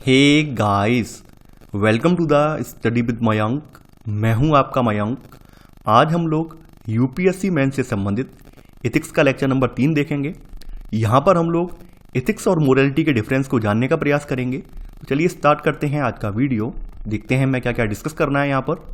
Hey guys, welcome to the study with Mayank. मैं हूं आपका मयंक। आज हम लोग यूपीएससी मेंस से संबंधित एथिक्स का लेक्चर नंबर 3 देखेंगे। यहां पर हम लोग एथिक्स और मोरालिटी के डिफरेंस को जानने का प्रयास करेंगे। तो चलिए स्टार्ट करते हैं आज का वीडियो। देखते हैं मैं क्या क्या डिस्कस करना है यहाँ पर।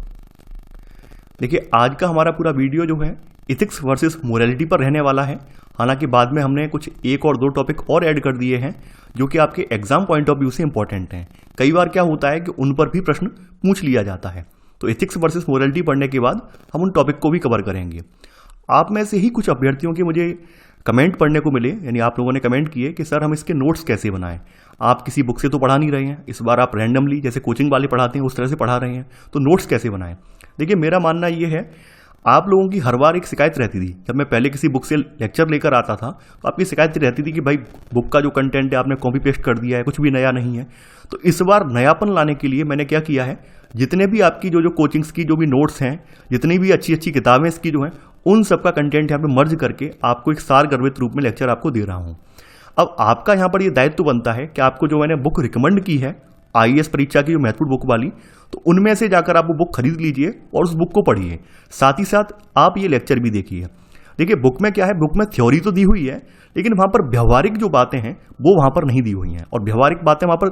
देखिए, आज का हमारा पूरा वीडियो जो है एथिक्स वर्सेस मोरालिटी पर रहने वाला है। हालांकि बाद में हमने कुछ एक और दो टॉपिक और ऐड कर दिए हैं जो कि आपके एग्जाम पॉइंट ऑफ व्यू से इंपॉर्टेंट हैं। कई बार क्या होता है कि उन पर भी प्रश्न पूछ लिया जाता है। तो एथिक्स वर्सेस मोरालिटी पढ़ने के बाद हम उन टॉपिक को भी कवर करेंगे। आप में से ही कुछ अभ्यर्थियों के मुझे कमेंट पढ़ने को मिले, यानी आप लोगों ने कमेंट किए कि सर हम इसके नोट्स कैसे बनाएं। आप किसी बुक से तो पढ़ा नहीं रहे हैं, इस बार आप रैंडमली जैसे कोचिंग वाले पढ़ाते हैं उस तरह से पढ़ा रहे हैं, तो नोट्स कैसे बनाएं। देखिए, मेरा मानना ये है, आप लोगों की हर बार एक शिकायत रहती थी। जब मैं पहले किसी बुक से लेक्चर लेकर आता था तो आपकी शिकायत रहती थी कि भाई बुक का जो कंटेंट है आपने कॉपी पेस्ट कर दिया है, कुछ भी नया नहीं है। तो इस बार नयापन लाने के लिए मैंने क्या किया है, जितने भी आपकी जो कोचिंग्स की जो भी नोट्स हैं, जितनी भी अच्छी अच्छी किताबें इसकी जो हैं, उन सबका कंटेंट यहाँ पे मर्ज करके आपको एक सार गर्भित रूप में लेक्चर आपको दे रहा हूँ। अब आपका यहाँ पर ये दायित्व बनता है कि आपको जो मैंने बुक रिकमेंड की है आईएएस परीक्षा की जो महत्वपूर्ण बुक वाली, तो उनमें से जाकर आप वो बुक खरीद लीजिए और उस बुक को पढ़िए। साथ ही साथ आप ये लेक्चर भी देखिए। देखिए, बुक में क्या है, बुक में थ्योरी तो दी हुई है लेकिन वहां पर व्यवहारिक जो बातें हैं वो वहां पर नहीं दी हुई हैं, और व्यवहारिक बातें वहां पर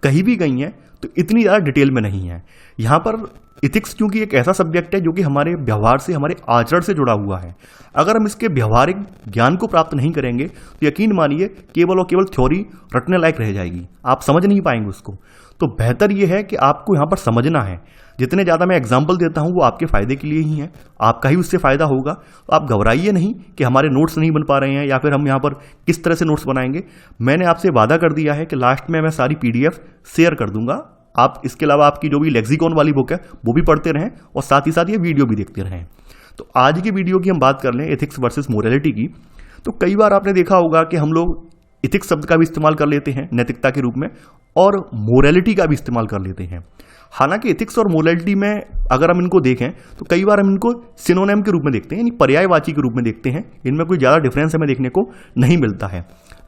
कही भी गई हैं तो इतनी ज़्यादा डिटेल में नहीं है। यहाँ पर इथिक्स क्योंकि एक ऐसा सब्जेक्ट है जो कि हमारे व्यवहार से, हमारे आचरण से जुड़ा हुआ है। अगर हम इसके व्यवहारिक ज्ञान को प्राप्त नहीं करेंगे तो यकीन मानिए केवल और केवल थ्योरी रटने लायक रह जाएगी, आप समझ नहीं पाएंगे उसको। तो बेहतर यह है कि आपको यहाँ पर समझना है। जितने ज़्यादा मैं एग्जाम्पल देता हूँ वो आपके फायदे के लिए ही है, आपका ही उससे फायदा होगा। तो आप घबराइए नहीं कि हमारे नोट्स नहीं बन पा रहे हैं या फिर हम यहाँ पर किस तरह से नोट्स बनाएंगे। मैंने आपसे वादा कर दिया है कि लास्ट में मैं सारी पीडीएफ शेयर कर दूंगा। आप इसके अलावा आपकी जो भी लेक्सिकॉन वाली बुक है वो भी पढ़ते रहें और साथ ही साथ ये वीडियो भी देखते रहें। तो आज की वीडियो की हम बात कर लें एथिक्स वर्सेस मोरालिटी की। तो कई बार आपने देखा होगा कि हम लोग एथिक्स शब्द का भी इस्तेमाल कर लेते हैं नैतिकता के रूप में, और मोरालिटी का भी इस्तेमाल कर लेते हैं। हालांकि एथिक्स और मोरालिटी में अगर हम इनको देखें तो कई बार हम इनको सिनोनिम के रूप में देखते हैं, यानी पर्यायवाची के रूप में देखते हैं। इनमें कोई ज़्यादा डिफरेंस हमें देखने को नहीं मिलता है।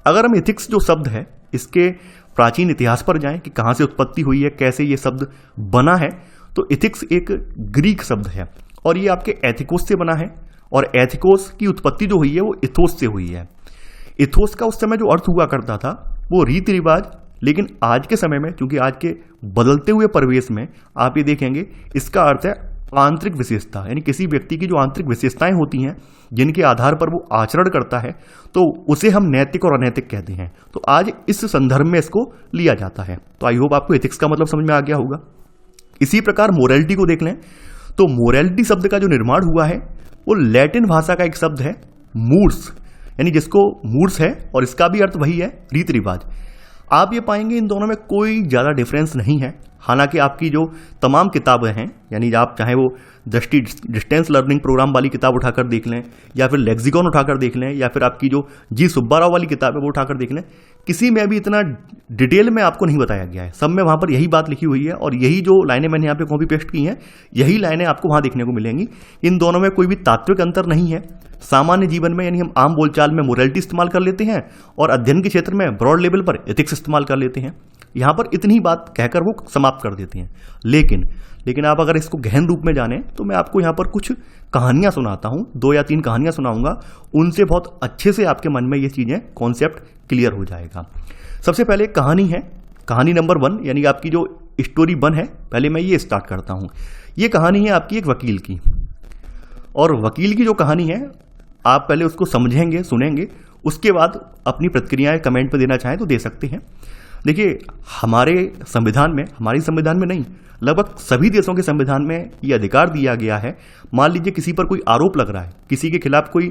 अगर हम एथिक्स जो शब्द है इसके प्राचीन इतिहास पर जाएं कि कहाँ से उत्पत्ति हुई है, कैसे ये शब्द बना है, तो एथिक्स एक ग्रीक शब्द है और ये आपके एथिकोस से बना है। और एथिकोस की उत्पत्ति जो हुई है वो इथोस से हुई है। इथोस का उस समय जो अर्थ हुआ करता था वो रीति रिवाज, लेकिन आज के समय में, क्योंकि आज के बदलते हुए परिवेश में आप ये देखेंगे, इसका अर्थ है आंतरिक विशेषता, यानी किसी व्यक्ति की जो आंतरिक विशेषताएं होती हैं जिनके आधार पर वो आचरण करता है, तो उसे हम नैतिक और अनैतिक कहते हैं। तो आज इस संदर्भ में इसको लिया जाता है। तो आई होप आपको एथिक्स का मतलब समझ में आ गया होगा। इसी प्रकार मोरालिटी को देख लें तो मोरालिटी शब्द का जो निर्माण हुआ है वो लैटिन भाषा का एक शब्द है मूर्स, यानी जिसको मूर्स है और इसका भी अर्थ वही है रीति रिवाज। आप ये पाएंगे इन दोनों में कोई ज़्यादा डिफरेंस नहीं है। हालांकि आपकी जो तमाम किताबें हैं, यानी आप चाहे वो दृष्टि डिस्टेंस लर्निंग प्रोग्राम वाली किताब उठाकर देख लें, या फिर लेक्सिकॉन उठाकर देख लें, या फिर आपकी जो जी सुब्बा राव वाली किताब है वो उठाकर देख लें, किसी में भी इतना डिटेल में आपको नहीं बताया गया है। सब में वहाँ पर यही बात लिखी हुई है और यही जो लाइनें मैंने यहाँ पे कॉपी पेस्ट की हैं, यही लाइनें आपको वहाँ देखने को मिलेंगी। इन दोनों में कोई भी तात्विक अंतर नहीं है। सामान्य जीवन में, यानी हम आम बोलचाल में मोरालिटी इस्तेमाल कर लेते हैं और अध्ययन के क्षेत्र में ब्रॉड लेवल पर एथिक्स इस्तेमाल कर लेते हैं। यहाँ पर इतनी बात कहकर वो समाप्त कर देते हैं। लेकिन आप अगर इसको गहन रूप में जानें तो मैं आपको यहाँ पर कुछ कहानियाँ सुनाता हूँ, 2 या 3 कहानियाँ सुनाऊंगा। उनसे बहुत अच्छे से आपके मन में ये चीज़ें, कॉन्सेप्ट क्लियर हो जाएगा। सबसे पहले एक कहानी है, कहानी नंबर 1, यानी आपकी जो स्टोरी 1 है। पहले मैं ये स्टार्ट करता हूँ। ये कहानी है आपकी एक वकील की, और वकील की जो कहानी है आप पहले उसको समझेंगे, सुनेंगे, उसके बाद अपनी प्रतिक्रियाएं कमेंट पे देना चाहें तो दे सकते हैं। देखिए, हमारे संविधान में, हमारी संविधान में नहीं, लगभग सभी देशों के संविधान में ये अधिकार दिया गया है। मान लीजिए किसी पर कोई आरोप लग रहा है, किसी के खिलाफ कोई,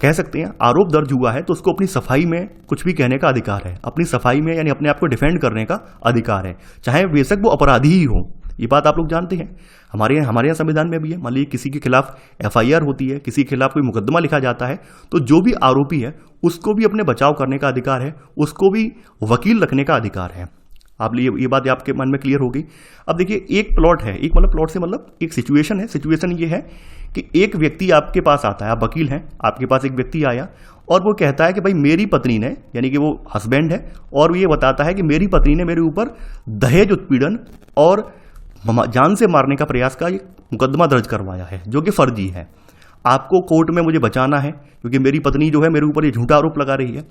कह सकते हैं आरोप दर्ज हुआ है, तो उसको अपनी सफाई में कुछ भी कहने का अधिकार है। अपनी सफाई में यानी अपने आप को डिफेंड करने का अधिकार है, चाहे बेशक वो अपराधी ही हो। ये बात आप लोग जानते हैं, हमारे यहाँ संविधान में भी है। मान लीजिए किसी के खिलाफ एफआईआर होती है, किसी के खिलाफ कोई मुकदमा लिखा जाता है, तो जो भी आरोपी है उसको भी अपने बचाव करने का अधिकार है, उसको भी वकील रखने का अधिकार है। आप ये बात आपके मन में क्लियर होगी। अब देखिए, एक प्लॉट है, एक मतलब प्लॉट से मतलब एक सिचुएशन है। सिचुएशन ये है कि एक व्यक्ति आपके पास आता है, आप वकील हैं, आपके पास एक व्यक्ति आया और वो कहता है कि भाई मेरी पत्नी ने, यानी कि वो हस्बैंड है, और ये बताता है कि मेरी पत्नी ने मेरे ऊपर दहेज उत्पीड़न और जान से मारने का प्रयास का एक मुकदमा दर्ज करवाया है जो कि फर्जी है। आपको कोर्ट में मुझे बचाना है क्योंकि मेरी पत्नी जो है मेरे ऊपर ये झूठा आरोप लगा रही है।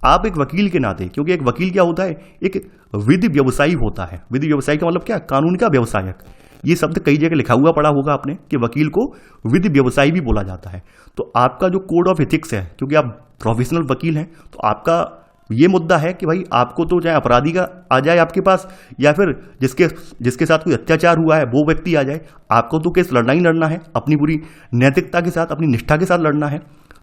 आप एक वकील के नाते, क्योंकि एक वकील क्या होता है, एक विधि व्यवसायी होता है। विधि व्यवसायी का मतलब क्या, कानून का व्यवसायक। ये शब्द कई जगह लिखा हुआ पड़ा होगा आपने कि वकील को विधि व्यवसायी भी बोला जाता है। तो आपका जो कोड ऑफ एथिक्स है, क्योंकि आप प्रोफेशनल वकील हैं, तो आपका ये मुद्दा है कि भाई आपको तो चाहे अपराधी का आ जाए आपके पास या फिर जिसके साथ कोई अत्याचार हुआ है वो व्यक्ति आ जाए, आपको तो केस लड़ना ही लड़ना है, अपनी पूरी नैतिकता के साथ, अपनी निष्ठा के साथ लड़ना है।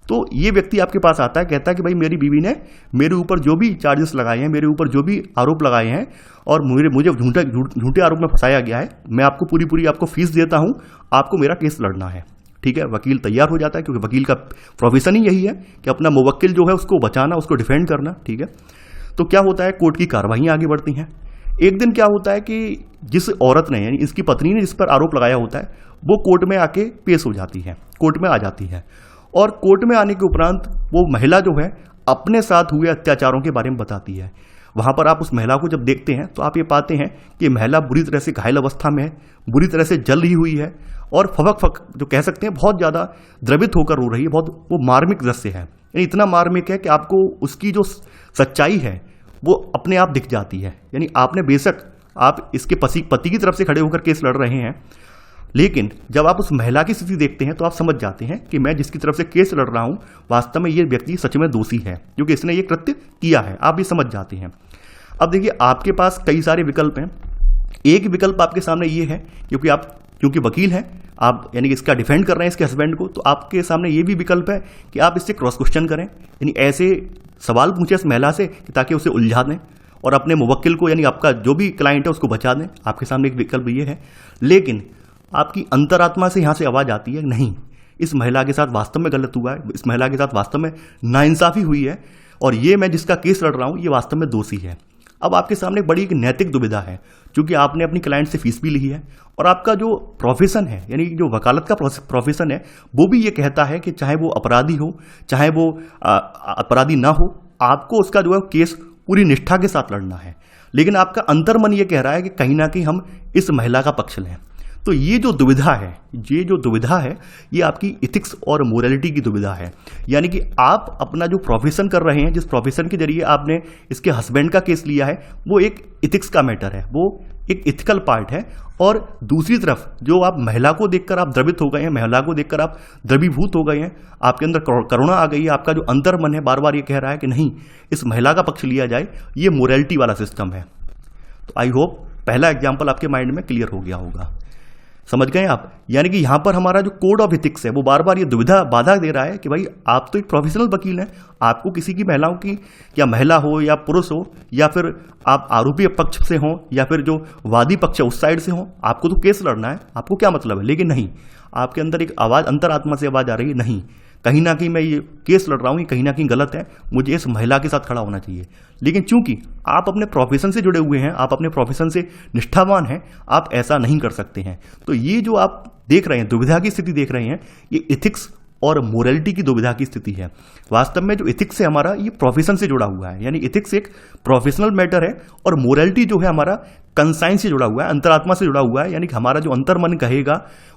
तो ये व्यक्ति आपके पास आता है, कहता है कि भाई मेरी बीवी ने मेरे ऊपर जो भी चार्जेस लगाए हैं, मेरे ऊपर जो भी आरोप लगाए हैं और मुझे झूठे आरोप में फंसाया गया है, मैं आपको पूरी आपको फीस देता हूं, आपको मेरा केस लड़ना है। ठीक है, वकील तैयार हो जाता है क्योंकि वकील का प्रोफेशन ही यही है कि अपना मुवक्किल जो है उसको बचाना, उसको डिफेंड करना। ठीक है, तो क्या होता है, कोर्ट की कार्रवाइयां आगे बढ़ती हैं। एक दिन क्या होता है कि जिस औरत ने, यानी इसकी पत्नी ने जिस पर आरोप लगाया होता है, वो कोर्ट में आके पेश हो जाती है, कोर्ट में आ जाती है। और कोर्ट में आने के उपरांत वो महिला जो है अपने साथ हुए अत्याचारों के बारे में बताती है। वहां पर आप उस महिला को जब देखते हैं तो आप ये पाते हैं कि महिला बुरी तरह से घायल अवस्था में है, बुरी तरह से जल रही हुई है और फक जो कह सकते हैं बहुत ज़्यादा द्रवित होकर रो रही है। बहुत वो मार्मिक दृश्य है, यानी इतना मार्मिक है कि आपको उसकी जो सच्चाई है वो अपने आप दिख जाती है। यानी आपने बेशक आप इसके पति की तरफ से खड़े होकर केस लड़ रहे हैं, लेकिन जब आप उस महिला की स्थिति देखते हैं तो आप समझ जाते हैं कि मैं जिसकी तरफ से केस लड़ रहा हूं वास्तव में ये व्यक्ति सच में दोषी है क्योंकि इसने ये कृत्य किया है। आप ये समझ जाते हैं। अब देखिए, आपके पास कई सारे विकल्प हैं। एक विकल्प आपके सामने ये है, क्योंकि वकील हैं आप, यानी कि इसका डिफेंड कर रहे हैं इसके हस्बैंड को, तो आपके सामने ये भी विकल्प है कि आप इससे क्रॉस क्वेश्चन करें, यानी ऐसे सवाल पूछें इस महिला से ताकि उसे उलझा दें और अपने मुवक्किल को, यानी आपका जो भी क्लाइंट है उसको बचा दें। आपके सामने एक विकल्प ये है। लेकिन आपकी अंतरात्मा से यहां से आवाज आती है, नहीं, इस महिला के साथ वास्तव में गलत हुआ है, इस महिला के साथ वास्तव में नाइंसाफी हुई है और ये मैं जिसका केस लड़ रहा हूं ये वास्तव में दोषी है। अब आपके सामने बड़ी एक नैतिक दुविधा है, क्योंकि आपने अपनी क्लाइंट से फीस भी ली है और आपका जो प्रोफेशन है, यानी जो वकालत का प्रोफेशन है, वो भी ये कहता है कि चाहे वो अपराधी हो चाहे वो अपराधी ना हो, आपको उसका जो है केस पूरी निष्ठा के साथ लड़ना है। लेकिन आपका अंतर्मन ये कह रहा है कि कहीं ना कहीं हम इस महिला का पक्ष लें। तो ये जो दुविधा है ये आपकी इथिक्स और मोरालिटी की दुविधा है। यानी कि आप अपना जो प्रोफेशन कर रहे हैं, जिस प्रोफेशन के जरिए आपने इसके हस्बैंड का केस लिया है, वो एक इथिक्स का मैटर है, वो एक इथिकल पार्ट है। और दूसरी तरफ जो आप महिला को देखकर आप द्रवित हो गए हैं, महिला को देखकर आप द्रवीभूत हो गए हैं, आपके अंदर करुणा आ गई है, आपका जो अंतर्मन है बार बार ये कह रहा है कि नहीं, इस महिला का पक्ष लिया जाए, ये मोरालिटी वाला सिस्टम है। तो आई होप पहला एग्जाम्पल आपके माइंड में क्लियर हो गया होगा। समझ गए आप? यानी कि यहां पर हमारा जो कोड ऑफ एथिक्स है वो बार बार ये दुविधा बाधा दे रहा है कि भाई आप तो एक प्रोफेशनल वकील हैं, आपको किसी की महिलाओं की, या महिला हो या पुरुष हो या फिर आप आरोपी पक्ष से हो या फिर जो वादी पक्ष है उस साइड से हो, आपको तो केस लड़ना है, आपको क्या मतलब है। लेकिन नहीं, आपके अंदर एक आवाज, अंतरात्मा से आवाज आ रही है, नहीं, कहीं ना कहीं मैं ये केस लड़ रहा हूं, कहीं ना कहीं गलत है, मुझे इस महिला के साथ खड़ा होना चाहिए। लेकिन चूंकि आप अपने प्रोफेशन से जुड़े हुए हैं, आप अपने प्रोफेशन से निष्ठावान हैं, आप ऐसा नहीं कर सकते हैं। तो ये जो आप देख रहे हैं, दुविधा की स्थिति देख रहे हैं, ये इथिक्स और मोरालिटी की दुविधा की स्थिति है। वास्तव में जो इथिक्स है हमारा, ये प्रोफेशन से जुड़ा हुआ है, यानी इथिक्स एक प्रोफेशनल मैटर है और मोरालिटी जो है हमारा कंसाइंस से जुड़ा हुआ है, अंतरात्मा से जुड़ा हुआ है। यानी कि हमारा जो अंतर्मन कहेगा,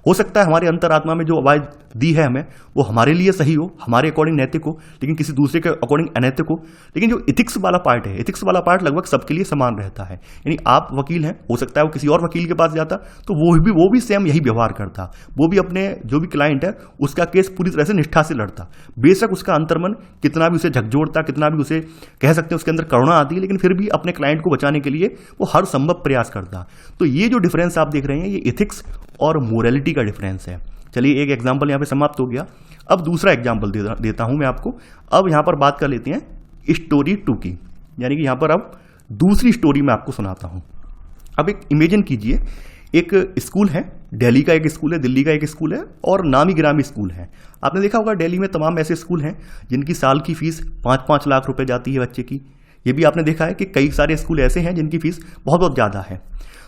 हो सकता है हमारे अंतरात्मा में जो आवाज दी है हमें वो हमारे लिए सही हो, हमारे अकॉर्डिंग नैतिक हो, लेकिन किसी दूसरे के अकॉर्डिंग अनैतिक हो। लेकिन जो इथिक्स वाला पार्ट है, इथिक्स वाला पार्ट लगभग सबके लिए समान रहता है। यानी आप वकील हैं, हो सकता है वो किसी और वकील के पास जाता तो वो भी सेम यही व्यवहार करता, वो भी अपने जो भी क्लाइंट है उसका केस पूरी तरह से निष्ठा से लड़ता। बेशक उसका अंतर्मन कितना भी उसे झकझोरता, कितना भी उसे कह सकते हैं उसके अंदर करुणा आती है, लेकिन फिर भी अपने क्लाइंट को बचाने के लिए वो हर संभव प्रयास करता। तो ये जो डिफरेंस आप देख रहे हैं, ये इथिक्स और मोरालिटी का डिफरेंस है। चलिए, एक एग्जांपल यहां पे समाप्त हो गया। अब दूसरा एग्जांपल देता हूं मैं आपको। अब यहां पर बात कर लेते हैं स्टोरी 2 की, यानी कि यहां पर अब दूसरी स्टोरी मैं आपको सुनाता हूं। अब एक इमेजिन कीजिए, एक स्कूल है, दिल्ली का एक स्कूल है, दिल्ली का एक स्कूल है और नामी गिरामी स्कूल है। आपने देखा होगा दिल्ली में तमाम ऐसे स्कूल हैं जिनकी साल की फीस 5-5 लाख रुपए जाती है बच्चे की, ये भी आपने देखा है कि कई सारे स्कूल ऐसे हैं जिनकी फीस बहुत बहुत ज़्यादा है।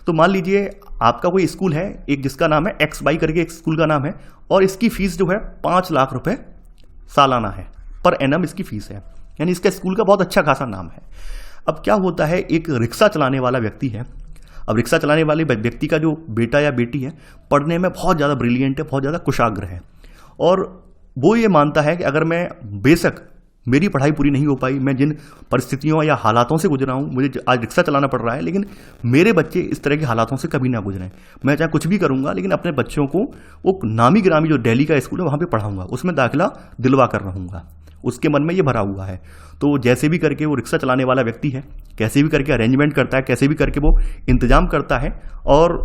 तो मान लीजिए आपका कोई स्कूल है, एक जिसका नाम है एक्स वाई करके एक स्कूल का नाम है, और इसकी फीस जो है 5 लाख रुपए सालाना है, पर एनम इसकी फीस है, यानी इसका स्कूल का बहुत अच्छा खासा नाम है। अब क्या होता है, एक रिक्शा चलाने वाला व्यक्ति है। अब रिक्शा चलाने वाले व्यक्ति का जो बेटा या बेटी है पढ़ने में बहुत ज़्यादा ब्रिलियंट है, बहुत ज़्यादा कुशाग्र है, और वो ये मानता है कि अगर मैं बेशक मेरी पढ़ाई पूरी नहीं हो पाई, मैं जिन परिस्थितियों या हालातों से गुजरा हूँ, मुझे आज रिक्शा चलाना पड़ रहा है, लेकिन मेरे बच्चे इस तरह के हालातों से कभी ना गुजरें। मैं चाहे कुछ भी करूँगा, लेकिन अपने बच्चों को वो नामी गिरामी जो दिल्ली का स्कूल है वहाँ पे पढ़ाऊँगा, उसमें दाखिला दिलवा कर रहूँगा। उसके मन में ये भरा हुआ है। तो जैसे भी करके वो रिक्शा चलाने वाला व्यक्ति है, कैसे भी करके अरेंजमेंट करता है, कैसे भी करके वो इंतजाम करता है, और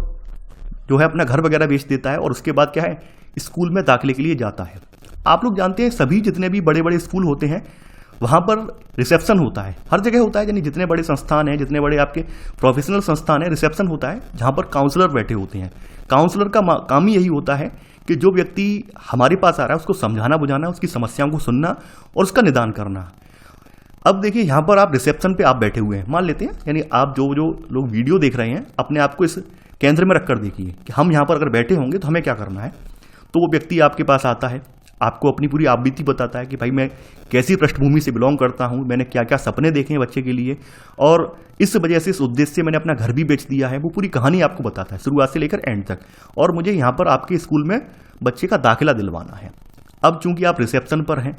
जो है अपना घर वगैरह बेच देता है, और उसके बाद क्या है, स्कूल में दाखिले के लिए जाता है। आप लोग जानते हैं सभी जितने भी बड़े बड़े स्कूल होते हैं वहाँ पर रिसेप्शन होता है, हर जगह होता है, यानी जितने बड़े संस्थान हैं, जितने बड़े आपके प्रोफेशनल संस्थान हैं, रिसेप्शन होता है जहाँ पर काउंसलर बैठे होते हैं। काउंसलर का काम ही यही होता है कि जो व्यक्ति हमारे पास आ रहा है उसको समझाना बुझाना, उसकी समस्याओं को सुनना और उसका निदान करना। अब देखिए यहाँ पर आप रिसेप्शन पे आप बैठे हुए हैं, मान लेते हैं, यानी आप जो लोग वीडियो देख रहे हैं अपने आप को इस केंद्र में रखकर देखिए कि हम यहाँ पर अगर बैठे होंगे तो हमें क्या करना है। तो वो व्यक्ति आपके पास आता है, आपको अपनी पूरी आप बीती बताता है कि भाई मैं कैसी पृष्ठभूमि से बिलोंग करता हूँ, मैंने क्या क्या सपने देखे हैं बच्चे के लिए, और इस वजह से, इस उद्देश्य से मैंने अपना घर भी बेच दिया है। वो पूरी कहानी आपको बताता है शुरुआत से लेकर एंड तक, और मुझे यहाँ पर आपके स्कूल में बच्चे का दाखिला दिलवाना है। अब चूंकि आप रिसेप्शन पर हैं,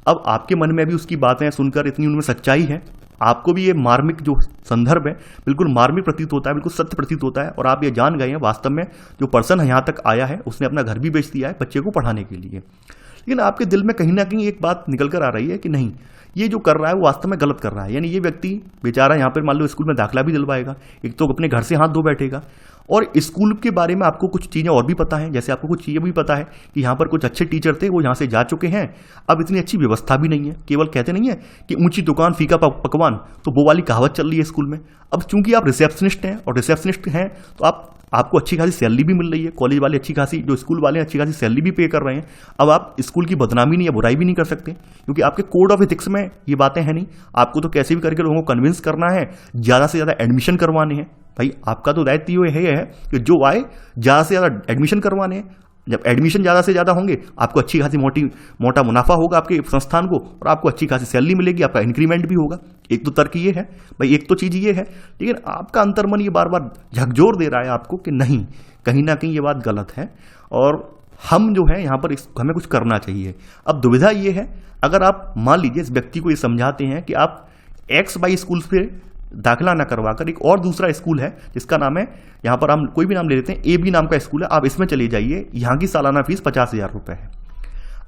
अब आपके मन में भी उसकी बातें सुनकर इतनी उनमें सच्चाई है, आपको भी ये मार्मिक जो संदर्भ है बिल्कुल मार्मिक प्रतीत होता है, बिल्कुल सत्य प्रतीत होता है, और आप ये जान गए हैं वास्तव में जो पर्सन यहाँ तक आया है उसने अपना घर भी बेच दिया है बच्चे को पढ़ाने के लिए। लेकिन आपके दिल में कहीं ना कहीं एक बात निकल कर आ रही है कि नहीं, ये जो कर रहा है वो वास्तव में गलत कर रहा है। यानी ये व्यक्ति बेचारा यहाँ पर मान लो स्कूल में दाखिला भी दिलवाएगा, एक तो अपने घर से हाथ धो बैठेगा, और स्कूल के बारे में आपको कुछ चीज़ें और भी पता है, जैसे आपको कुछ चीज़ें भी पता है कि यहाँ पर कुछ अच्छे टीचर थे, वो यहाँ से जा चुके हैं, अब इतनी अच्छी व्यवस्था भी नहीं है। केवल कहते नहीं है कि ऊंची दुकान फीका पकवान, तो वो वाली कहावत चल रही है स्कूल में। अब चूंकि आप रिसेप्शनिस्ट हैं, और रिसेप्शनिस्ट हैं तो आपको अच्छी खासी सैलरी भी मिल रही है, कॉलेज वाले अच्छी खासी, जो स्कूल वाले अच्छी खासी सैलरी भी पे कर रहे हैं। अब आप स्कूल की बदनामी नहीं या बुराई भी नहीं कर सकते, क्योंकि आपके कोड ऑफ एथिक्स में ये बातें हैं नहीं। आपको तो कैसे भी करके लोगों को कन्विंस करना है, ज़्यादा से ज़्यादा एडमिशन करवाने हैं। भाई आपका तो दायित्व ये है कि जो आए ज़्यादा से ज़्यादा एडमिशन करवाने हैं। जब एडमिशन ज़्यादा से ज़्यादा होंगे, आपको अच्छी खासी मोटा मुनाफा होगा आपके संस्थान को, और आपको अच्छी खासी सैलरी मिलेगी, आपका इंक्रीमेंट भी होगा। एक तो तर्क ये है भाई, एक तो चीज़ ये है, लेकिन आपका अंतर्मन ये बार बार झकझोर दे रहा है आपको कि नहीं, कहीं ना कहीं ये बात गलत है, और हम जो है यहाँ पर हमें कुछ करना चाहिए। अब दुविधा ये है, अगर आप मान लीजिए इस व्यक्ति को ये समझाते हैं कि आप एक्स वाई स्कूल पे दाखिला ना करवाकर एक और दूसरा स्कूल है जिसका नाम है, यहाँ पर हम कोई भी नाम ले लेते हैं, AB नाम का स्कूल है, आप इसमें चले जाइए, यहाँ की सालाना फीस 50,000 रुपये है।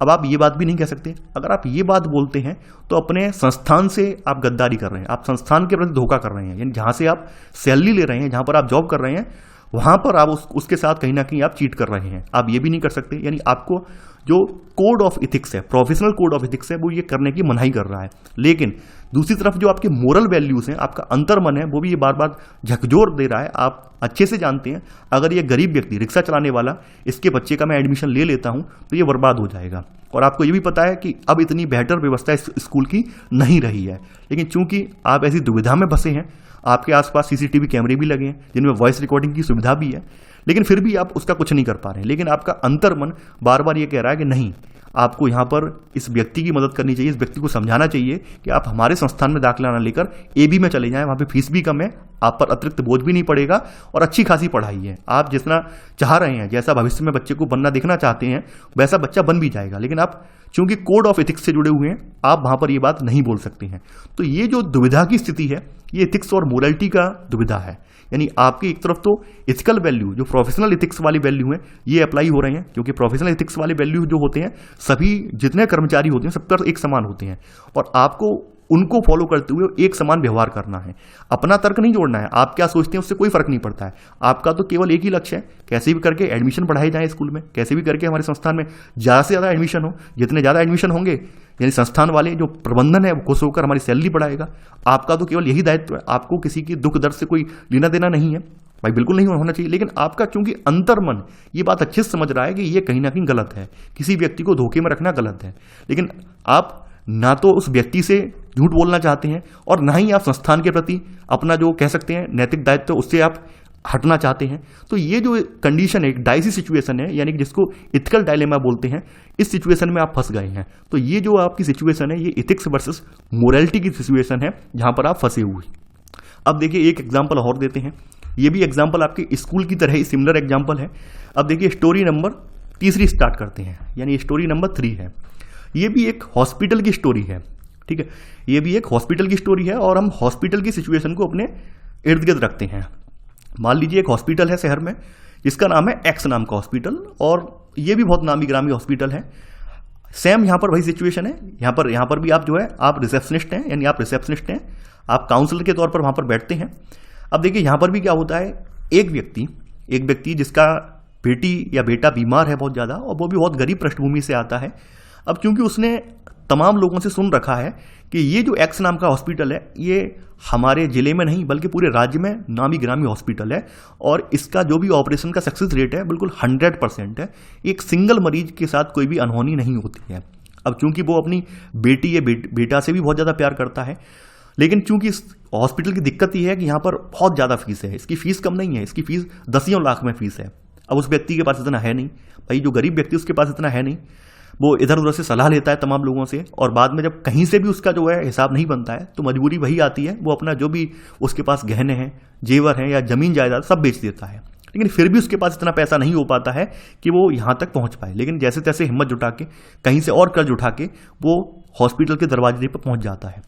अब आप ये बात भी नहीं कह सकते। अगर आप ये बात बोलते हैं तो अपने संस्थान से आप गद्दारी कर रहे हैं, आप संस्थान के प्रति धोखा कर रहे हैं। यानी जहाँ से आप सैलरी ले रहे हैं, जहाँ पर आप जॉब कर रहे हैं, वहाँ पर आप उसके साथ कहीं ना कहीं आप चीट कर रहे हैं। आप ये भी नहीं कर सकते, यानी आपको जो कोड ऑफ इथिक्स है, प्रोफेशनल कोड ऑफ इथिक्स है, वो ये करने की मनाही कर रहा है। लेकिन दूसरी तरफ जो आपके मोरल वैल्यूज़ हैं, आपका अंतर्मन है, वो भी ये बार बार झकझोर दे रहा है। आप अच्छे से जानते हैं अगर ये गरीब व्यक्ति रिक्शा चलाने वाला, इसके बच्चे का मैं एडमिशन ले लेता हूँ तो ये बर्बाद हो जाएगा। और आपको ये भी पता है कि अब इतनी बेहतर व्यवस्था इस स्कूल की नहीं रही है, लेकिन चूंकि आप ऐसी दुविधा में फंसे हैं, आपके आसपास CCTV कैमरे भी लगे हैं जिनमें वॉइस रिकॉर्डिंग की सुविधा भी है, लेकिन फिर भी आप उसका कुछ नहीं कर पा रहे हैं। लेकिन आपका अंतर्मन बार बार ये कह रहा है कि नहीं, आपको यहाँ पर इस व्यक्ति की मदद करनी चाहिए, इस व्यक्ति को समझाना चाहिए कि आप हमारे संस्थान में दाखिला न लेकर AB में चले जाएं, वहाँ पे फीस भी कम है, आप पर अतिरिक्त बोझ भी नहीं पड़ेगा, और अच्छी खासी पढ़ाई है। आप जितना चाह रहे हैं, जैसा भविष्य में बच्चे को बनना देखना चाहते हैं, वैसा बच्चा बन भी जाएगा। लेकिन आप चूंकि कोड ऑफ एथिक्स से जुड़े हुए हैं, आप वहाँ पर ये बात नहीं बोल सकते हैं। तो ये जो दुविधा की स्थिति है, ये एथिक्स और मोरलिटी का दुविधा है। यानी आपकी एक तरफ तो इथिकल वैल्यू, जो प्रोफेशनल एथिक्स वाली वैल्यू है, ये अप्लाई हो रहे हैं, क्योंकि प्रोफेशनल एथिक्स वाले वैल्यू जो होते हैं, सभी जितने कर्मचारी होते हैं सब पर एक समान होते हैं, और आपको उनको फॉलो करते हुए एक समान व्यवहार करना है। अपना तर्क नहीं जोड़ना है, आप क्या सोचते हैं उससे कोई फर्क नहीं पड़ता है। आपका तो केवल एक ही लक्ष्य है, कैसे भी करके एडमिशन बढ़ाए जाए स्कूल में, कैसे भी करके हमारे संस्थान में ज़्यादा से ज़्यादा एडमिशन हो। जितने ज़्यादा एडमिशन होंगे, यानी संस्थान वाले जो प्रबंधन है वो खुश होकर हमारी सैलरी बढ़ाएगा। आपका तो केवल यही दायित्व है, आपको किसी की दुख दर्द से कोई लेना देना नहीं है, भाई बिल्कुल नहीं होना चाहिए। लेकिन आपका चूंकि अंतर्मन ये बात अच्छे से समझ रहा है कि ये कहीं ना कहीं गलत है, किसी व्यक्ति को धोखे में रखना गलत है, लेकिन आप ना तो उस व्यक्ति से झूठ बोलना चाहते हैं और ना ही आप संस्थान के प्रति अपना जो कह सकते हैं नैतिक दायित्व उससे आप हटना चाहते हैं। तो ये जो कंडीशन है, एक डाइसी सिचुएशन है, यानी कि जिसको इथिकल डायलेमा बोलते हैं, इस सिचुएशन में आप फंस गए हैं। तो ये जो आपकी सिचुएशन है ये इथिक्स वर्सेस मोरालिटी की सिचुएशन है जहां पर आप फंसे हुए। अब देखिए एक एग्जाम्पल और देते हैं, ये भी एग्जाम्पल आपके स्कूल की तरह ही सिमिलर एग्जाम्पल है। अब देखिए स्टोरी नंबर 3 स्टार्ट करते हैं, यानी स्टोरी नंबर 3 है। ये भी एक हॉस्पिटल की स्टोरी है, ठीक है, ये भी एक हॉस्पिटल की स्टोरी है और हम हॉस्पिटल की सिचुएशन को अपने इर्द गिर्द रखते हैं। मान लीजिए एक हॉस्पिटल है शहर में जिसका नाम है एक्स नाम का हॉस्पिटल, और ये भी बहुत नामी गिरामी हॉस्पिटल है। सेम यहाँ पर वही सिचुएशन है, यहाँ पर भी आप जो है आप रिसेप्शनिस्ट हैं, यानी आप रिसेप्शनिस्ट हैं, आप काउंसलर के तौर पर वहाँ पर बैठते हैं। अब देखिए यहाँ पर भी क्या होता है, एक व्यक्ति जिसका बेटी या बेटा बीमार है बहुत ज़्यादा, और वो भी बहुत गरीब पृष्ठभूमि से आता है। अब क्योंकि उसने तमाम लोगों से सुन रखा है कि ये जो एक्स नाम का हॉस्पिटल है ये हमारे ज़िले में नहीं बल्कि पूरे राज्य में नामी गिरामी हॉस्पिटल है, और इसका जो भी ऑपरेशन का सक्सेस रेट है बिल्कुल 100% है। एक सिंगल मरीज के साथ कोई भी अनहोनी नहीं होती है। अब चूंकि वो अपनी बेटी या बेटा से भी बहुत ज़्यादा प्यार करता है, लेकिन चूंकि इस हॉस्पिटल की दिक्कत ये है कि यहाँ पर बहुत ज़्यादा फीस है। इसकी फ़ीस कम नहीं है, इसकी फ़ीस 10 लाख में फ़ीस है। अब उस व्यक्ति के पास इतना है नहीं, भाई जो गरीब व्यक्ति उसके पास इतना है नहीं, वो इधर उधर से सलाह लेता है तमाम लोगों से, और बाद में जब कहीं से भी उसका जो है हिसाब नहीं बनता है तो मजबूरी वही आती है, वो अपना जो भी उसके पास गहने हैं, जेवर हैं या ज़मीन जायदाद सब बेच देता है। लेकिन फिर भी उसके पास इतना पैसा नहीं हो पाता है कि वो यहाँ तक पहुँच पाए। लेकिन जैसे तैसे हिम्मत जुटा के कहीं से और कर्ज उठा के वो हॉस्पिटल के दरवाजे पर पहुँच जाता है।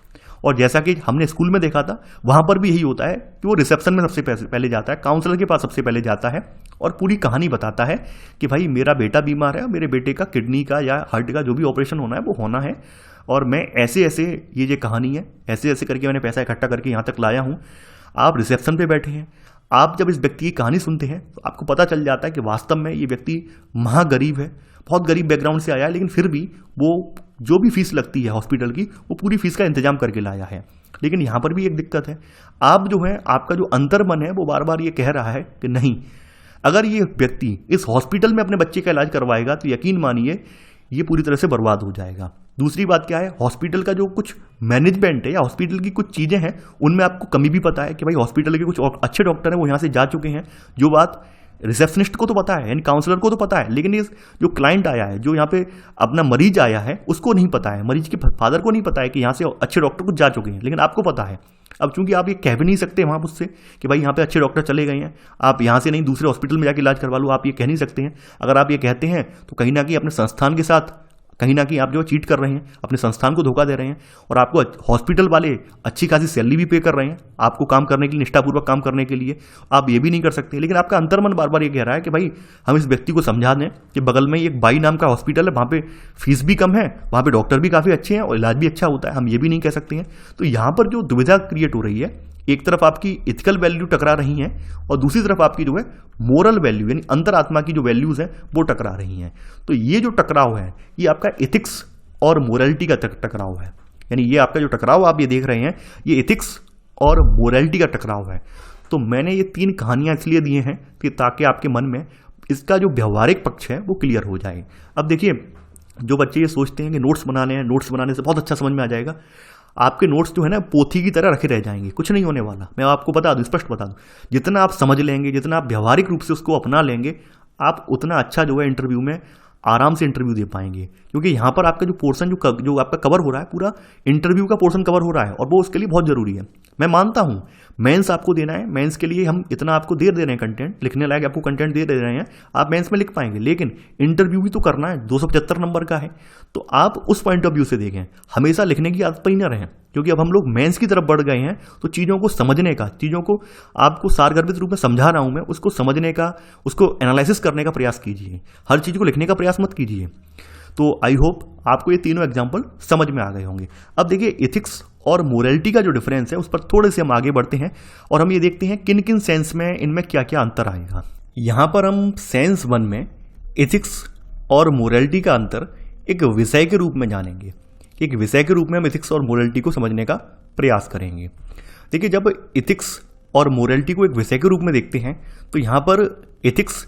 और जैसा कि हमने स्कूल में देखा था, वहाँ पर भी यही होता है कि वो रिसेप्शन में सबसे पहले जाता है, काउंसलर के पास सबसे पहले जाता है और पूरी कहानी बताता है कि भाई मेरा बेटा बीमार है, मेरे बेटे का किडनी का या हार्ट का जो भी ऑपरेशन होना है वो होना है, और मैं ऐसे ऐसे ये कहानी है, ऐसे ऐसे करके मैंने पैसा इकट्ठा करके यहाँ तक लाया हूँ। आप रिसेप्शन पे बैठे हैं, आप जब इस व्यक्ति की कहानी सुनते हैं तो आपको पता चल जाता है कि वास्तव में ये व्यक्ति महागरीब है, बहुत गरीब बैकग्राउंड से आया है, लेकिन फिर भी वो जो भी फीस लगती है हॉस्पिटल की वो पूरी फीस का इंतजाम करके लाया है। लेकिन यहाँ पर भी एक दिक्कत है, आप जो है आपका जो अंतर्मन है वो बार बार ये कह रहा है कि नहीं, अगर ये व्यक्ति इस हॉस्पिटल में अपने बच्चे का इलाज करवाएगा तो यकीन मानिए ये पूरी तरह से बर्बाद हो जाएगा। दूसरी बात क्या है, हॉस्पिटल का जो कुछ मैनेजमेंट है या हॉस्पिटल की कुछ चीज़ें हैं उनमें आपको कमी भी पता है कि भाई हॉस्पिटल के कुछ अच्छे डॉक्टर हैं वो यहाँ से जा चुके हैं। जो बात रिसेप्शनिस्ट को तो पता है, यानी काउंसलर को तो पता है, लेकिन ये जो क्लाइंट आया है, जो यहाँ पे अपना मरीज आया है, उसको नहीं पता है, मरीज के फादर को नहीं पता है कि यहाँ से अच्छे डॉक्टर कुछ जा चुके हैं, लेकिन आपको पता है। अब चूंकि आप ये कह भी नहीं सकते वहाँ उससे कि भाई यहाँ पे अच्छे डॉक्टर चले गए हैं, आप यहाँ से नहीं दूसरे हॉस्पिटल में जाके इलाज करवा लो, आप ये कह नहीं सकते हैं। अगर आप ये कहते हैं तो कहीं ना कहीं अपने संस्थान के साथ कहीं ना कहीं आप जो चीट कर रहे हैं, अपने संस्थान को धोखा दे रहे हैं, और आपको हॉस्पिटल वाले अच्छी खासी सैलरी भी पे कर रहे हैं आपको काम करने के लिए, निष्ठापूर्वक काम करने के लिए। आप ये भी नहीं कर सकते, लेकिन आपका अंतर्मन बार बार ये कह रहा है कि भाई हम इस व्यक्ति को समझा दें कि बगल में एक बाई नाम का हॉस्पिटल है, वहाँ पे फीस भी कम है, वहाँ पे डॉक्टर भी काफ़ी अच्छे हैं और इलाज भी अच्छा होता है, हम ये भी नहीं कह सकते हैं। तो यहाँ पर जो दुविधा क्रिएट हो रही है, एक तरफ आपकी इथिकल वैल्यू टकरा रही हैं और दूसरी तरफ आपकी जो है मोरल वैल्यू यानी अंतरात्मा की जो वैल्यूज हैं वो टकरा रही हैं। तो ये जो टकराव है ये आपका इथिक्स और मोरालिटी का टकराव है, यानी ये आपका जो टकराव आप ये देख रहे हैं ये इथिक्स और मोरालिटी का टकराव है। तो मैंने ये 3 कहानियां इसलिए दिए हैं कि ताकि आपके मन में इसका जो व्यवहारिक पक्ष है वो क्लियर हो जाए। अब देखिए, जो बच्चे ये सोचते हैं कि नोट्स बनाने हैं, नोट्स बनाने से बहुत अच्छा समझ में आ जाएगा, आपके नोट्स जो है ना पोथी की तरह रखे रह जाएंगे, कुछ नहीं होने वाला। मैं आपको बता दूं, स्पष्ट बता दूं, जितना आप समझ लेंगे, जितना आप व्यवहारिक रूप से उसको अपना लेंगे, आप उतना अच्छा जो है इंटरव्यू में आराम से इंटरव्यू दे पाएंगे। क्योंकि यहाँ पर आपका जो पोर्शन जो आपका कवर हो रहा है, पूरा इंटरव्यू का पोर्शन कवर हो रहा है और वो उसके लिए बहुत जरूरी है। मैं मानता हूँ मेंस आपको देना है, मेंस के लिए हम इतना आपको दे रहे हैं, कंटेंट लिखने लायक आपको कंटेंट दे रहे हैं, आप मेंस में लिख पाएंगे, लेकिन इंटरव्यू भी तो करना है, 275 नंबर का है। तो आप उस पॉइंट ऑफ व्यू से देखें, हमेशा लिखने की आदत पर ही ना रहें, क्योंकि अब हम लोग मेंस की तरफ बढ़ गए हैं। तो चीज़ों को समझने का, चीज़ों को आपको सारगर्भित रूप में समझा रहा हूं मैं, उसको समझने का, उसको एनालिसिस करने का प्रयास कीजिए, हर चीज़ को लिखने का प्रयास मत कीजिए। तो आई होप आपको ये तीनों एग्जाम्पल समझ में आ गए होंगे। अब देखिए, इथिक्स और मोरालिटी का जो डिफरेंस है उस पर थोड़े से हम आगे बढ़ते हैं और हम ये देखते हैं किन किन सेंस में इनमें क्या क्या अंतर आएगा। यहाँ पर हम सेंस 1 में इथिक्स और मोरालिटी का अंतर एक विषय के रूप में जानेंगे। एक विषय के रूप में हम इथिक्स और मोरालिटी को समझने का प्रयास करेंगे। देखिए, जब इथिक्स और मोरालिटी को एक विषय के रूप में देखते हैं तो यहाँ पर इथिक्स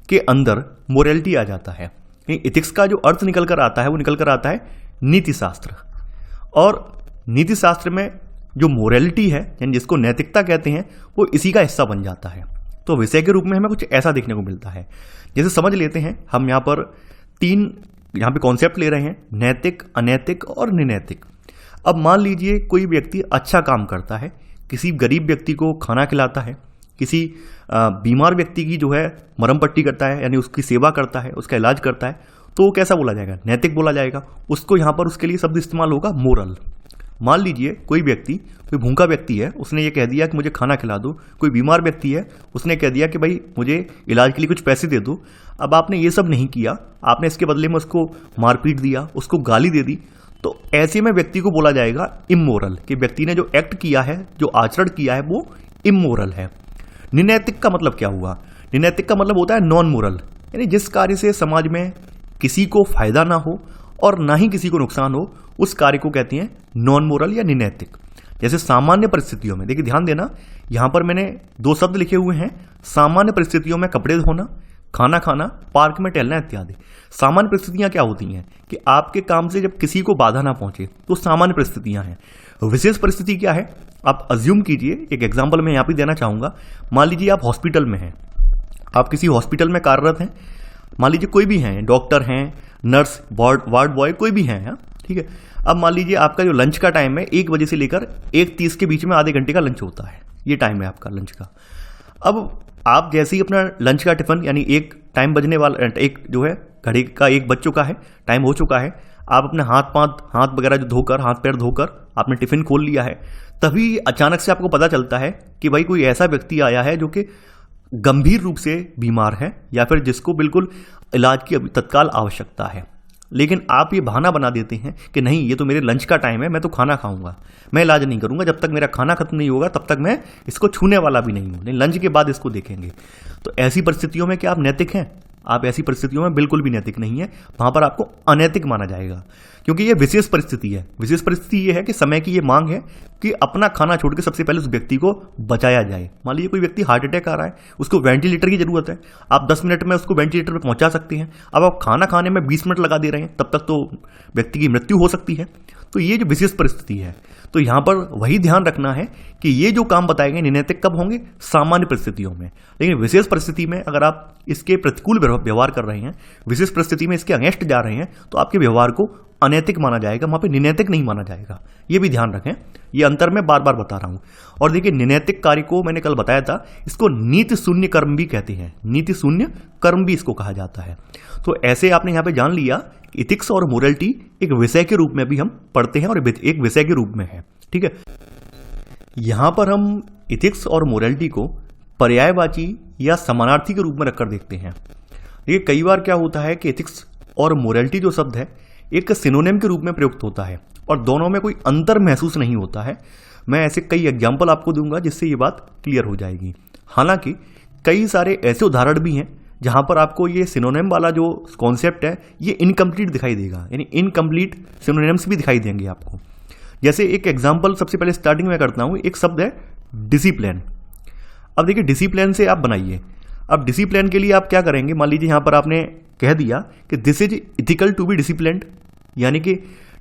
के अंदर मोरालिटी आ जाता है। इथिक्स का जो अर्थ निकल कर आता है वो निकल कर आता है नीति शास्त्र, और नीति शास्त्र में जो मोरालिटी है यानी जिसको नैतिकता कहते हैं वो इसी का हिस्सा बन जाता है। तो विषय के रूप में हमें कुछ ऐसा देखने को मिलता है। जैसे समझ लेते हैं हम यहाँ पर 3 यहाँ पे कॉन्सेप्ट ले रहे हैं, नैतिक, अनैतिक और निनैतिक। अब मान लीजिए कोई व्यक्ति अच्छा काम करता है, किसी गरीब व्यक्ति को खाना खिलाता है, किसी बीमार व्यक्ति की जो है मरहम पट्टी करता है यानी उसकी सेवा करता है, उसका इलाज करता है, तो वो कैसा बोला जाएगा? नैतिक बोला जाएगा। उसको यहाँ पर उसके लिए शब्द इस्तेमाल होगा मोरल। मान लीजिए कोई भूखा व्यक्ति है, उसने ये कह दिया कि मुझे खाना खिला दो। कोई बीमार व्यक्ति है, उसने कह दिया कि भाई मुझे इलाज के लिए कुछ पैसे दे दो। अब आपने ये सब नहीं किया, आपने इसके बदले में उसको मारपीट दिया, उसको गाली दे दी, तो ऐसे में व्यक्ति को बोला जाएगा इमोरल, कि व्यक्ति ने जो एक्ट किया है, जो आचरण किया है वो इमोरल है। निनैतिक का मतलब क्या हुआ? निनैतिक का मतलब होता है नॉन मोरल, यानी जिस कार्य से समाज में किसी को फायदा ना हो और ना ही किसी को नुकसान हो, उस कार्य को कहते हैं नॉन मोरल या निनैतिक। जैसे सामान्य परिस्थितियों में, देखिए ध्यान देना, यहां पर मैंने 2 शब्द लिखे हुए हैं, सामान्य परिस्थितियों में कपड़े धोना, खाना खाना, पार्क में टहलना इत्यादि। सामान्य परिस्थितियां क्या होती हैं कि आपके काम से जब किसी को बाधा ना पहुंचे, तो सामान्य परिस्थितियां हैं। विशेष परिस्थिति क्या है? आप अज्यूम कीजिए, एक एग्जाम्पल मैं यहां पे देना चाहूंगा। मान लीजिए आप हॉस्पिटल में हैं, आप किसी हॉस्पिटल में कार्यरत हैं, मान लीजिए कोई भी हैं, डॉक्टर हैं, नर्स, वार्ड बॉय, कोई भी हैं, ठीक है। अब मान लीजिए आपका जो लंच का टाइम है 1 बजे से लेकर 1:30 के बीच में आधे घंटे का लंच होता है, ये टाइम है आपका लंच का। अब आप जैसे ही अपना लंच का टिफिन यानी एक टाइम बजने वाला, एक जो है घड़ी का 1 बज चुका है, टाइम हो चुका है, आप अपने हाथ वगैरह जो धोकर, हाथ पैर धोकर आपने टिफिन खोल लिया है, तभी अचानक से आपको पता चलता है कि भाई कोई ऐसा व्यक्ति आया है जो कि गंभीर रूप से बीमार है या फिर जिसको बिल्कुल इलाज की तत्काल आवश्यकता है। लेकिन आप ये बहाना बना देते हैं कि नहीं, ये तो मेरे लंच का टाइम है, मैं तो खाना खाऊंगा, मैं इलाज नहीं करूंगा, जब तक मेरा खाना खत्म नहीं होगा तब तक मैं इसको छूने वाला भी नहीं हूं, नहीं लंच के बाद इसको देखेंगे। तो ऐसी परिस्थितियों में क्या आप नैतिक हैं? आप ऐसी परिस्थितियों में बिल्कुल भी नैतिक नहीं है, वहां पर आपको अनैतिक माना जाएगा, क्योंकि ये विशेष परिस्थिति है। विशेष परिस्थिति ये है कि समय की ये मांग है कि अपना खाना छोड़ के सबसे पहले उस व्यक्ति को बचाया जाए। मान लीजिए कोई व्यक्ति हार्ट अटैक आ रहा है, उसको वेंटिलेटर की जरूरत है, आप 10 मिनट में उसको वेंटिलेटर पर पहुंचा सकते हैं। अब आप खाना खाने में 20 मिनट लगा दे रहे हैं, तब तक तो व्यक्ति की मृत्यु हो सकती है। तो ये जो विशेष परिस्थिति है, तो यहां पर वही ध्यान रखना है कि ये जो काम बताए गए निनैतिक कब होंगे? सामान्य परिस्थितियों में। लेकिन विशेष परिस्थिति में अगर आप इसके प्रतिकूल व्यवहार कर रहे हैं, विशेष परिस्थिति में इसके अगेंस्ट जा रहे हैं, तो आपके व्यवहार को अनैतिक माना जाएगा, वहां पे निनैतिक नहीं माना जाएगा। ये भी ध्यान रखें, ये अंतर मैं बार बार बता रहा हूं। और देखिए, निनैतिक कार्य को मैंने कल बताया था, इसको नीति शून्य कर्म भी कहते हैं, नीति शून्य कर्म भी इसको कहा जाता है। तो ऐसे आपने यहां पे जान लिया, इथिक्स और मोरालिटी एक विषय के रूप में भी हम पढ़ते हैं और एक विषय के रूप में है, ठीक है। यहां पर हम इथिक्स और मोरालिटी को पर्यायवाची या समानार्थी के रूप में रखकर देखते हैं। देखिए, कई बार क्या होता है कि इथिक्स और मोरालिटी जो शब्द है एक सिनोनिम के रूप में प्रयुक्त होता है और दोनों में कोई अंतर महसूस नहीं होता है। मैं ऐसे कई एग्जाम्पल आपको दूंगा जिससे ये बात क्लियर हो जाएगी। हालांकि कई सारे ऐसे उदाहरण भी हैं जहां पर आपको ये सिनोनिम वाला जो कॉन्सेप्ट है ये इनकम्प्लीट दिखाई देगा, यानी इनकम्प्लीट सिनोनिम्स भी दिखाई देंगे आपको। जैसे एक एग्जाम्पल सबसे पहले स्टार्टिंग में करता हूं, एक शब्द है डिसिप्लिन। अब देखिए, डिसिप्लिन से आप बनाइए। अब डिसिप्लिन के लिए आप क्या करेंगे? मान लीजिए यहां पर आपने कह दिया कि this is ethical to be disciplined, यानी कि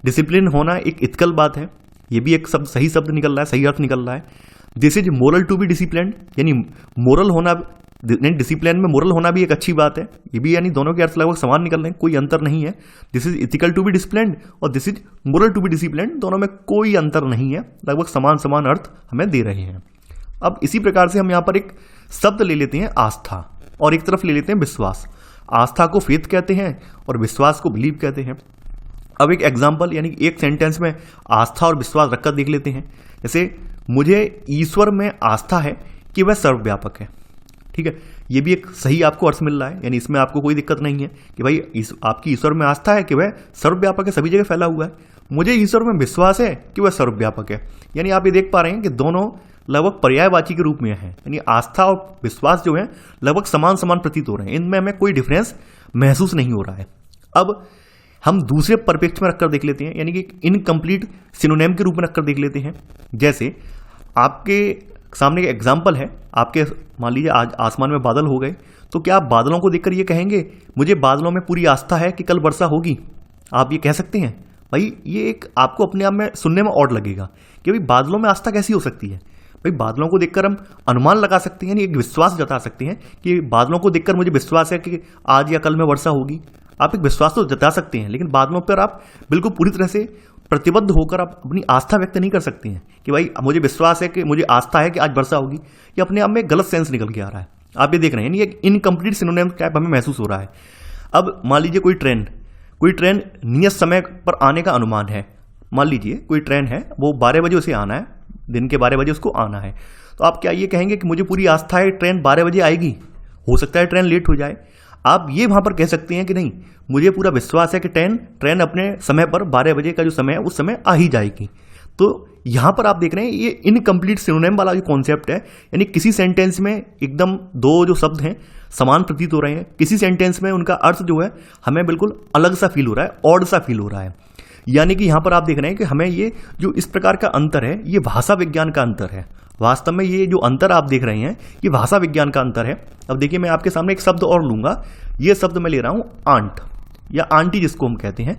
डिसिप्लिन होना एक इथिकल बात है। ये भी एक शब्द, सही शब्द निकल रहा है, सही अर्थ निकल रहा है। This is moral to be disciplined, यानी मोरल होना, डिसिप्लिन में मोरल होना भी एक अच्छी बात है। ये भी, यानी दोनों के अर्थ लगभग समान निकल रहे हैं, कोई अंतर नहीं है। This is ethical to be disciplined और this is moral to be disciplined, दोनों में कोई अंतर नहीं है, लगभग समान समान अर्थ हमें दे रहे हैं। अब इसी प्रकार से हम यहां पर एक शब्द ले लेते हैं आस्था, और एक तरफ ले लेते हैं विश्वास। आस्था को फेथ कहते हैं और विश्वास को बिलीव कहते हैं। अब एक एग्जाम्पल, यानी एक सेंटेंस में आस्था और विश्वास रखकर देख लेते हैं। जैसे, मुझे ईश्वर में आस्था है कि वह सर्वव्यापक है, ठीक है। ये भी एक सही आपको अर्थ मिल रहा है, यानी इसमें आपको कोई दिक्कत नहीं है कि भाई आपकी ईश्वर में आस्था है कि वह सर्वव्यापक है, सभी जगह फैला हुआ है। मुझे ईश्वर में विश्वास है कि वह सर्वव्यापक है, यानी आप ये देख पा रहे हैं कि दोनों लगभग पर्यायवाची के रूप में है, यानी आस्था और विश्वास जो है लगभग समान समान प्रतीत हो रहे हैं, इनमें हमें कोई डिफरेंस महसूस नहीं हो रहा है। अब हम दूसरे परिप्रेक्ष्य में रखकर देख लेते हैं, यानी कि इनकम्प्लीट सिनोनिम के रूप में रखकर देख लेते हैं। जैसे आपके सामने एक एग्जाम्पल है, आपके मान लीजिए आज आसमान में बादल हो गए, तो क्या आप बादलों को देखकर ये कहेंगे मुझे बादलों में पूरी आस्था है कि कल वर्षा होगी? आप ये कह सकते हैं? भाई ये एक आपको अपने आप में सुनने में ऑड लगेगा कि भाई बादलों में आस्था कैसी हो सकती है। भाई बादलों को देखकर हम अनुमान लगा सकते हैं, एक विश्वास जता सकते हैं कि बादलों को देखकर मुझे विश्वास है कि आज या कल में वर्षा होगी। आप एक विश्वास तो जता सकते हैं, लेकिन बादलों पर आप बिल्कुल पूरी तरह से प्रतिबद्ध होकर आप अपनी आस्था व्यक्त नहीं कर सकते हैं कि भाई मुझे विश्वास है कि मुझे आस्था है कि आज वर्षा होगी। ये अपने आप में गलत सेंस निकल के आ रहा है। आप ये देख रहे हैं, एक इनकम्प्लीट सिनोनिम टाइप हमें महसूस हो रहा है। अब मान लीजिए कोई ट्रेन नियत समय पर आने का अनुमान है। मान लीजिए कोई ट्रेन है, वो 12 बजे उसे आना है, दिन के 12 बजे उसको आना है। तो आप क्या ये कहेंगे कि मुझे पूरी आस्था है ट्रेन 12 बजे आएगी? हो सकता है ट्रेन लेट हो जाए। आप ये वहां पर कह सकते हैं कि नहीं, मुझे पूरा विश्वास है कि ट्रेन अपने समय पर 12 बजे का जो समय है उस समय आ ही जाएगी। तो यहां पर आप देख रहे हैं ये इनकम्प्लीट सिनोनिम वाला जो कॉन्सेप्ट है, यानी किसी सेंटेंस में एकदम दो जो शब्द हैं समान प्रतीत हो रहे हैं, किसी सेंटेंस में उनका अर्थ जो है हमें बिल्कुल अलग सा फील हो रहा है, ऑड सा फील हो रहा है। यानी कि यहां पर आप देख रहे हैं कि हमें ये जो इस प्रकार का अंतर है, ये भाषा विज्ञान का अंतर है। वास्तव में ये जो अंतर आप देख रहे हैं ये भाषा विज्ञान का अंतर है। अब देखिए मैं आपके सामने एक शब्द और लूंगा। ये शब्द मैं ले रहा हूं आंट या आंटी जिसको हम कहते हैं।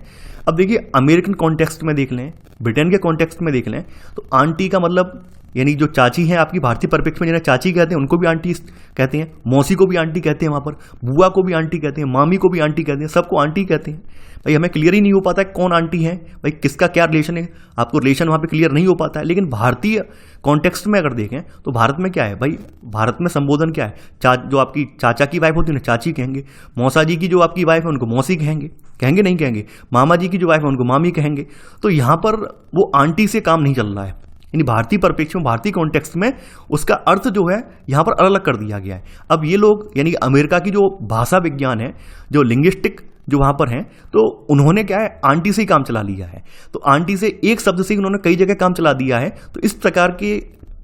अब देखिए अमेरिकन कॉन्टेक्स्ट में देख लें, ब्रिटेन के कॉन्टेक्स्ट में देख लें, तो आंटी का मतलब यानी जो चाची हैं आपकी भारतीय परिप्रेक्ष्य में जिन्हें चाची कहते हैं उनको भी आंटी कहते हैं, मौसी को भी आंटी कहते हैं, वहां पर बुआ को भी आंटी कहते हैं, मामी को भी आंटी कहते हैं, सबको आंटी कहते हैं। भाई हमें क्लियर ही नहीं हो पाता है कौन आंटी है, भाई किसका क्या रिलेशन है, आपको रिलेशन वहां पे क्लियर नहीं हो पाता है। लेकिन भारतीय कॉन्टेक्स्ट में अगर देखें तो भारत में क्या है, भाई भारत में संबोधन क्या है, जो आपकी चाचा की वाइफ होती है ना चाची कहेंगे, मौसा जी की जो आपकी वाइफ है उनको मौसी कहेंगे नहीं कहेंगे, मामा जी की जो वाइफ है उनको मामी कहेंगे। तो यहां पर वो आंटी से काम नहीं चल रहा है, यानी भारतीय परिप्रेक्ष्य में भारतीय कॉन्टेक्स्ट में उसका अर्थ जो है यहां पर अलग अलग कर दिया गया है। अब ये लोग यानी अमेरिका की जो भाषा विज्ञान है, जो लिंग्विस्टिक जो वहां पर हैं, तो उन्होंने क्या है आंटी से ही काम चला लिया है। तो आंटी से एक शब्द से उन्होंने कई जगह काम चला दिया है। तो इस प्रकार के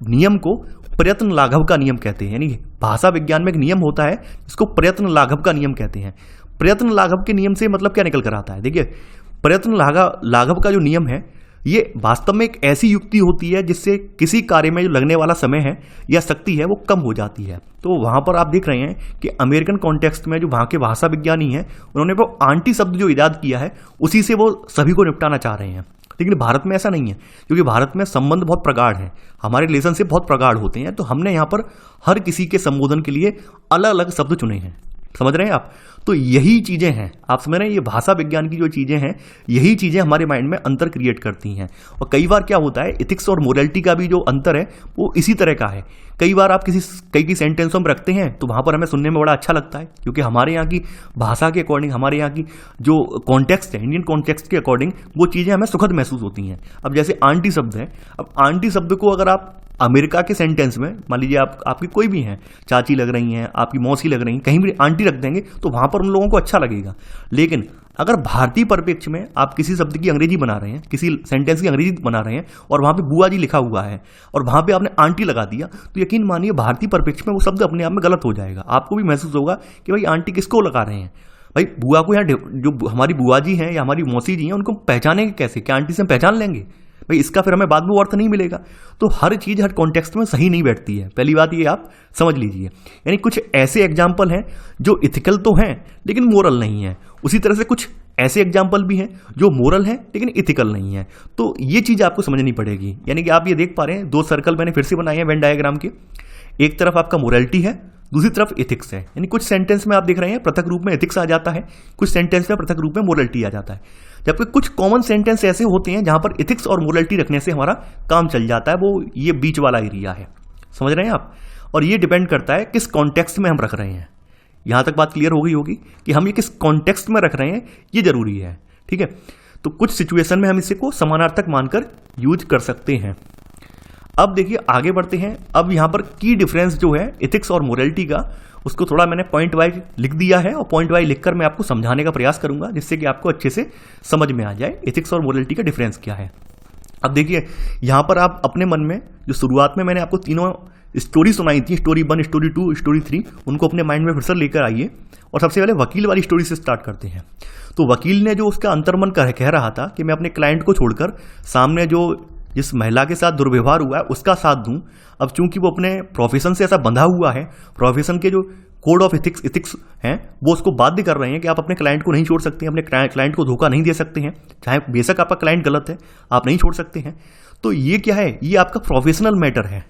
नियम को प्रयत्न लाघव का नियम कहते हैं। यानी भाषा विज्ञान में एक नियम होता है जिसको प्रयत्न लाघव का नियम कहते हैं। प्रयत्न लाघव के नियम से मतलब क्या निकल कर आता है, देखिए प्रयत्न लाघव का जो नियम है ये वास्तव में एक ऐसी युक्ति होती है जिससे किसी कार्य में जो लगने वाला समय है या शक्ति है वो कम हो जाती है। तो वहां पर आप देख रहे हैं कि अमेरिकन कॉन्टेक्स्ट में जो वहां के भाषा विज्ञानी हैं उन्होंने वो आंटी शब्द जो इजाद किया है उसी से वो सभी को निपटाना चाह रहे हैं। लेकिन भारत में ऐसा नहीं है, क्योंकि भारत में संबंध बहुत प्रगाढ़ है, हमारे रिलेशनशिप बहुत प्रगाढ़ होते हैं। तो हमने यहाँ पर हर किसी के संबोधन के लिए अलग अलग शब्द चुने हैं। समझ रहे हैं आप? तो यही चीजें हैं, आप समझ रहे हैं, ये भाषा विज्ञान की जो चीजें हैं यही चीजें हमारे माइंड में अंतर क्रिएट करती हैं। और कई बार क्या होता है, एथिक्स और मोरालिटी का भी जो अंतर है वो इसी तरह का है। कई बार आप कई सेंटेंसों में रखते हैं तो वहां पर हमें सुनने में बड़ा अच्छा लगता है, क्योंकि हमारे यहाँ की भाषा के अकॉर्डिंग, हमारे यहाँ की जो कॉन्टेक्स्ट है, इंडियन कॉन्टेक्स्ट के अकॉर्डिंग वो चीजें हमें सुखद महसूस होती हैं। अब जैसे आंटी शब्द है, अब आंटी शब्द को अगर आप अमेरिका के सेंटेंस में मान लीजिए आपकी कोई भी है, चाची लग रही हैं, आपकी मौसी लग रही हैं, कहीं भी आंटी रख देंगे तो वहां पर उन लोगों को अच्छा लगेगा। लेकिन अगर भारतीय परिप्रेक्ष्य में आप किसी शब्द की अंग्रेजी बना रहे हैं, किसी सेंटेंस की अंग्रेजी बना रहे हैं और वहां पे बुआ जी लिखा हुआ है और वहां पे आपने आंटी लगा दिया, तो यकीन मानिए भारतीय परिप्रेक्ष्य में वो शब्द अपने आप में गलत हो जाएगा। आपको भी महसूस होगा कि भाई आंटी किसको लगा रहे हैं, भाई बुआ को। यहाँ जो हमारी बुआ जी हैं या हमारी मौसी जी हैं उनको पहचानेंगे कैसे, क्या आंटी से हम पहचान लेंगे? भाई इसका फिर हमें बाद में अर्थ नहीं मिलेगा। तो हर चीज हर कॉन्टेक्स्ट में सही नहीं बैठती है, पहली बात ये आप समझ लीजिए। यानी कुछ ऐसे एग्जाम्पल हैं जो इथिकल तो हैं लेकिन मोरल नहीं है, उसी तरह से कुछ ऐसे एग्जाम्पल भी हैं जो मोरल हैं लेकिन इथिकल नहीं है। तो ये चीज आपको समझनी पड़ेगी। यानी कि आप ये देख पा रहे हैं, दो सर्कल मैंने फिर से बनाए हैं वेन डायग्राम के, एक तरफ आपका मोरालिटी है, दूसरी तरफ इथिक्स है। यानी कुछ सेंटेंस में आप देख रहे हैं पृथक रूप में इथिक्स आ जाता है, कुछ सेंटेंस में पृथक रूप में मोरालिटी आ जाता है, जबकि कुछ कॉमन सेंटेंस ऐसे होते हैं जहां पर इथिक्स और मोरालिटी रखने से हमारा काम चल जाता है। वो ये बीच वाला एरिया है, समझ रहे हैं आप? और ये डिपेंड करता है किस कॉन्टेक्स्ट में हम रख रहे हैं। यहां तक बात क्लियर हो गई होगी कि हम ये किस कॉन्टेक्स्ट में रख रहे हैं, ये जरूरी है। ठीक है, तो कुछ सिचुएशन में हम इसे को समानार्थक मानकर यूज कर सकते हैं। अब देखिए आगे बढ़ते हैं। अब यहां पर की डिफरेंस जो है इथिक्स और मोरालिटी का, उसको थोड़ा मैंने पॉइंट वाइज लिख दिया है और पॉइंट वाइज लिखकर मैं आपको समझाने का प्रयास करूंगा जिससे कि आपको अच्छे से समझ में आ जाए इथिक्स और मोरालिटी का डिफरेंस क्या है। अब देखिए यहां पर आप अपने मन में जो शुरुआत में मैंने आपको तीनों स्टोरी सुनाई थी, स्टोरी 1, स्टोरी 2, स्टोरी 3, उनको अपने माइंड में फिर से लेकर आइए और सबसे पहले वकील वाली स्टोरी से स्टार्ट करते हैं। तो वकील ने जो उसका अंतर्मन कह रहा था कि मैं अपने क्लाइंट को छोड़कर सामने जो जिस महिला के साथ दुर्व्यवहार हुआ है उसका साथ दूं। अब चूंकि वो अपने प्रोफेशन से ऐसा बंधा हुआ है, प्रोफेशन के जो कोड ऑफ इथिक्स हैं वो उसको बाध्य कर रहे हैं कि आप अपने क्लाइंट को नहीं छोड़ सकते हैं, अपने क्लाइंट को धोखा नहीं दे सकते हैं, चाहे बेशक आपका क्लाइंट गलत है, आप नहीं छोड़ सकते हैं। तो ये क्या है, ये आपका प्रोफेशनल मैटर है,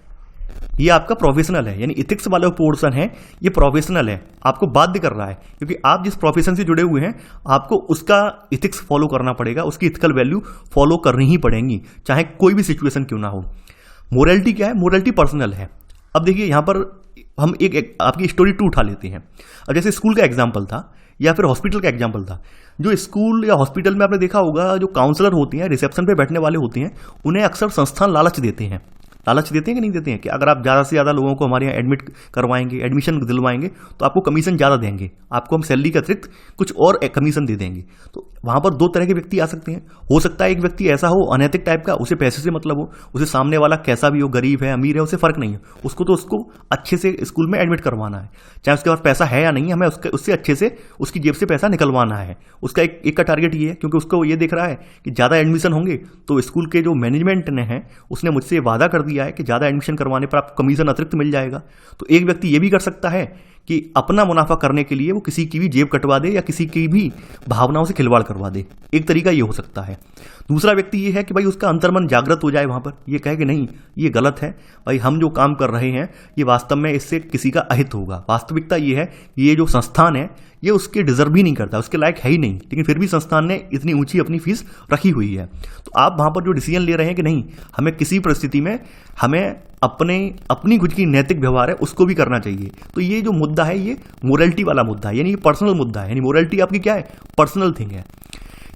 ये आपका प्रोफेशनल है, यानी इथिक्स वाला पोर्शन है ये प्रोफेशनल है, आपको बाध्य कर रहा है, क्योंकि आप जिस प्रोफेशन से जुड़े हुए हैं आपको उसका इथिक्स फॉलो करना पड़ेगा, उसकी इथिकल वैल्यू फॉलो करनी ही पड़ेंगी, चाहे कोई भी सिचुएशन क्यों ना हो। मोरालिटी क्या है, मोरालिटी पर्सनल है। अब देखिए यहाँ पर हम एक आपकी स्टोरी 2 उठा लेते हैं। अब जैसे स्कूल का एग्जाम्पल था या फिर हॉस्पिटल का एग्जाम्पल था। जो स्कूल या हॉस्पिटल में आपने देखा होगा, जो काउंसलर होते हैं, रिसेप्शन पे बैठने वाले होते हैं, उन्हें अक्सर संस्थान लालच देते हैं। लालच देते हैं कि नहीं देते हैं कि अगर आप ज़्यादा से ज़्यादा लोगों को हमारे यहाँ एडमिट करवाएंगे, एडमिशन दिलवाएंगे, तो आपको कमीशन ज़्यादा देंगे, आपको हम सैलरी के अतिरिक्त कुछ और कमीशन दे देंगे। तो वहाँ पर 2 तरह के व्यक्ति आ सकते हैं। हो सकता है एक व्यक्ति ऐसा हो अनैतिक टाइप का, उसे पैसे से मतलब हो, उसे सामने वाला कैसा भी हो, गरीब है अमीर है, उसे फर्क नहीं है, उसको तो उसको अच्छे से स्कूल में एडमिट करवाना है, चाहे उसके पास पैसा है या नहीं, हमें उससे अच्छे से उसकी जेब से पैसा निकलवाना है। उसका एक का टारगेट ये है, क्योंकि उसको ये देख रहा है कि ज़्यादा एडमिशन होंगे तो स्कूल के जो मैनेजमेंट ने है उसने मुझसे वादा कर दिया है कि ज़्यादा एडमिशन करवाने पर आपको कमीशन अतिरिक्त मिल जाएगा। तो एक व्यक्ति ये भी कर सकता है कि अपना मुनाफा करने के लिए वो किसी की भी जेब कटवा दे या किसी की भी भावनाओं से खिलवाड़ करवा दे, एक तरीका ये हो सकता है। दूसरा व्यक्ति ये है कि भाई उसका अंतर्मन जागृत हो जाए, वहाँ पर ये कहे कि नहीं ये गलत है, भाई हम जो काम कर रहे हैं ये वास्तव में इससे किसी का अहित होगा। वास्तविकता ये है ये जो संस्थान है ये उसके डिजर्व ही नहीं करता, उसके लायक है ही नहीं, लेकिन फिर भी संस्थान ने इतनी ऊंची अपनी फीस रखी हुई है। तो आप वहाँ पर जो डिसीजन ले रहे हैं कि नहीं हमें किसी परिस्थिति में हमें अपनी खुद की नैतिक व्यवहार है उसको भी करना चाहिए। तो ये जो मुद्दा है ये मोरालिटी वाला मुद्दा है, यानी ये पर्सनल मुद्दा है, यानी मोरालिटी आपकी क्या है, पर्सनल थिंग है।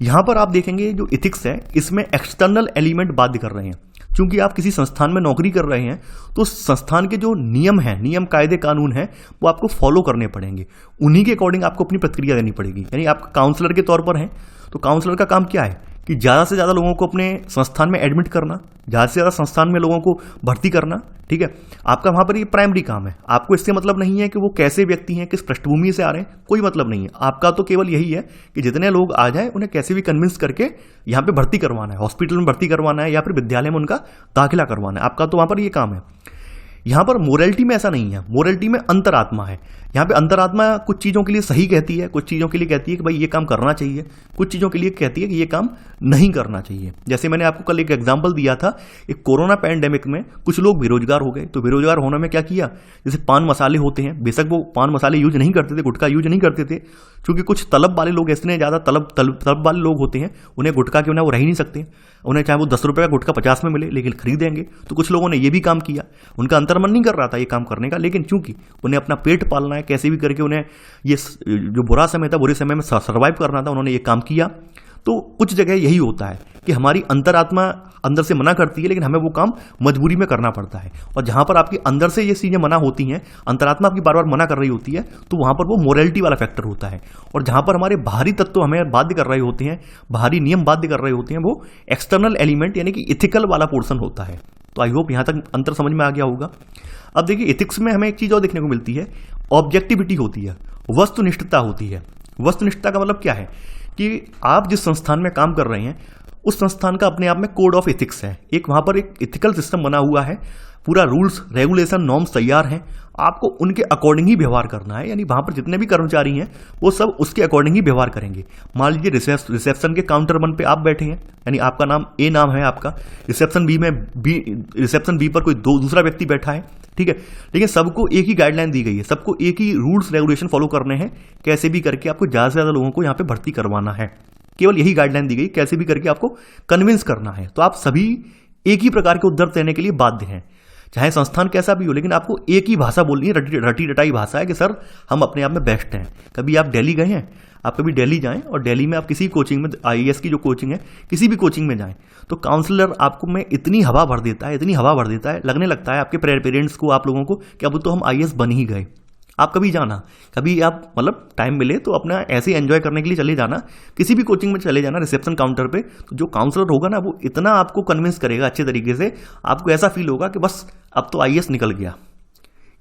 यहां पर आप देखेंगे जो इथिक्स है इसमें एक्सटर्नल एलिमेंट बाध्य कर रहे हैं। चूंकि आप किसी संस्थान में नौकरी कर रहे हैं तो संस्थान के जो नियम हैं, नियम कायदे कानून हैं, वो आपको फॉलो करने पड़ेंगे, उन्हीं के अकॉर्डिंग आपको अपनी प्रतिक्रिया देनी पड़ेगी। यानी आप काउंसलर के तौर पर हैं तो काउंसलर का काम क्या है कि ज़्यादा से ज़्यादा लोगों को अपने संस्थान में एडमिट करना, ज़्यादा से ज़्यादा संस्थान में लोगों को भर्ती करना, ठीक है। आपका वहाँ पर ये प्राइमरी काम है। आपको इससे मतलब नहीं है कि वो कैसे व्यक्ति हैं, किस पृष्ठभूमि से आ रहे हैं, कोई मतलब नहीं है। आपका तो केवल यही है कि जितने लोग आ जाएं उन्हें कैसे भी कन्विंस करके यहाँ पे भर्ती करवाना है, हॉस्पिटल में भर्ती करवाना है या फिर विद्यालय में उनका दाखिला करवाना है। आपका तो वहाँ पर ये काम है। यहाँ पर मोरालिटी में ऐसा नहीं है, मोरालिटी में अंतरात्मा है। यहाँ पे अंतरात्मा कुछ चीज़ों के लिए सही कहती है, कुछ चीज़ों के लिए कहती है कि भाई ये काम करना चाहिए, कुछ चीज़ों के लिए कहती है कि ये काम नहीं करना चाहिए। जैसे मैंने आपको कल एक एग्जांपल दिया था, एक कोरोना पैंडेमिक में कुछ लोग बेरोजगार हो गए, तो बेरोजगार होने में क्या किया, जैसे पान मसाले होते हैं, बेशक वो पान मसाले यूज नहीं करते थे, गुटखा यूज नहीं करते थे, क्योंकि कुछ तलब वाले लोग इतने ज़्यादा तलब वाले लोग होते हैं, उन्हें गुटखा के बिना वो रह ही नहीं सकते, उन्हें चाहे वो 10 रुपये का गुटखा 50 में मिले लेकिन खरीदेंगे। तो कुछ लोगों ने ये भी काम किया, उनका अंतर्मन नहीं कर रहा था ये काम करने का, लेकिन चूंकि उन्हें अपना पेट पालना है, कैसे भी करके उन्हें ये जो बुरा समय था, बुरे समय में सर्वाइव करना था, उन्होंने ये काम किया। तो कुछ जगह यही होता है कि हमारी अंतरात्मा अंदर से मना करती है, लेकिन हमें वो काम मजबूरी में करना पड़ता है। और जहां पर आपकी अंदर से ये चीजें मना होती हैं, अंतरात्मा आपकी बार बार मना कर रही होती है, तो वहां पर वो मोरालिटी वाला फैक्टर होता है। और जहां पर हमारे बाहरी तत्व हमें बाध्य कर रहे होते हैं, बाहरी नियम बाध्य कर रहे होते हैं, वो एक्सटर्नल एलिमेंट यानी कि इथिकल वाला पोर्शन होता है। तो आई होप यहां तक अंतर समझ में आ गया होगा। अब देखिए इथिक्स में हमें एक चीज और देखने को मिलती है, ऑब्जेक्टिविटी होती है, वस्तुनिष्ठता होती है। वस्तुनिष्ठता का मतलब क्या है कि आप जिस संस्थान में काम कर रहे हैं उस संस्थान का अपने आप में कोड ऑफ एथिक्स है, एक वहां पर एक इथिकल सिस्टम बना हुआ है, पूरा रूल्स रेगुलेशन नॉर्म्स तैयार हैं, आपको उनके अकॉर्डिंग ही व्यवहार करना है। यानी वहां पर जितने भी कर्मचारी हैं वो सब उसके अकॉर्डिंग ही व्यवहार करेंगे। मान लीजिए रिसेप्शन के काउंटर 1 पे आप बैठे हैं, यानी आपका नाम ए नाम है आपका, रिसेप्शन बी पर कोई दूसरा व्यक्ति बैठा है, ठीक है, लेकिन सबको एक ही गाइडलाइन दी गई है, सबको एक ही रूल्स रेगुलेशन फॉलो करने हैं, कैसे भी करके आपको ज़्यादा से ज़्यादा लोगों को यहाँ पे भर्ती करवाना है। केवल यही गाइडलाइन दी गई, कैसे भी करके आपको कन्विंस करना है। तो आप सभी एक ही प्रकार के उत्तर देने के लिए बाध्य हैं, चाहे संस्थान कैसा भी हो, लेकिन आपको एक ही भाषा बोलनी है, रटी रटाई भाषा है कि सर हम अपने आप में बेस्ट हैं। कभी आप दिल्ली गए हैं, आप कभी दिल्ली जाएं और दिल्ली में आप किसी कोचिंग में, IAS की जो कोचिंग है, किसी भी कोचिंग में जाएं, तो काउंसलर आपको में इतनी हवा भर देता है, इतनी हवा भर देता है, लगने लगता है आपके पेरेंट्स को, आप लोगों को कि अब तो हम IAS बन ही गए। आप कभी जाना, कभी आप मतलब टाइम मिले तो अपना ऐसे एंजॉय करने के लिए चले जाना, किसी भी कोचिंग में चले जाना, रिसेप्शन काउंटर पे, तो जो काउंसलर होगा ना वो इतना आपको कन्विंस करेगा अच्छे तरीके से, आपको ऐसा फील होगा कि बस अब तो IAS निकल गया।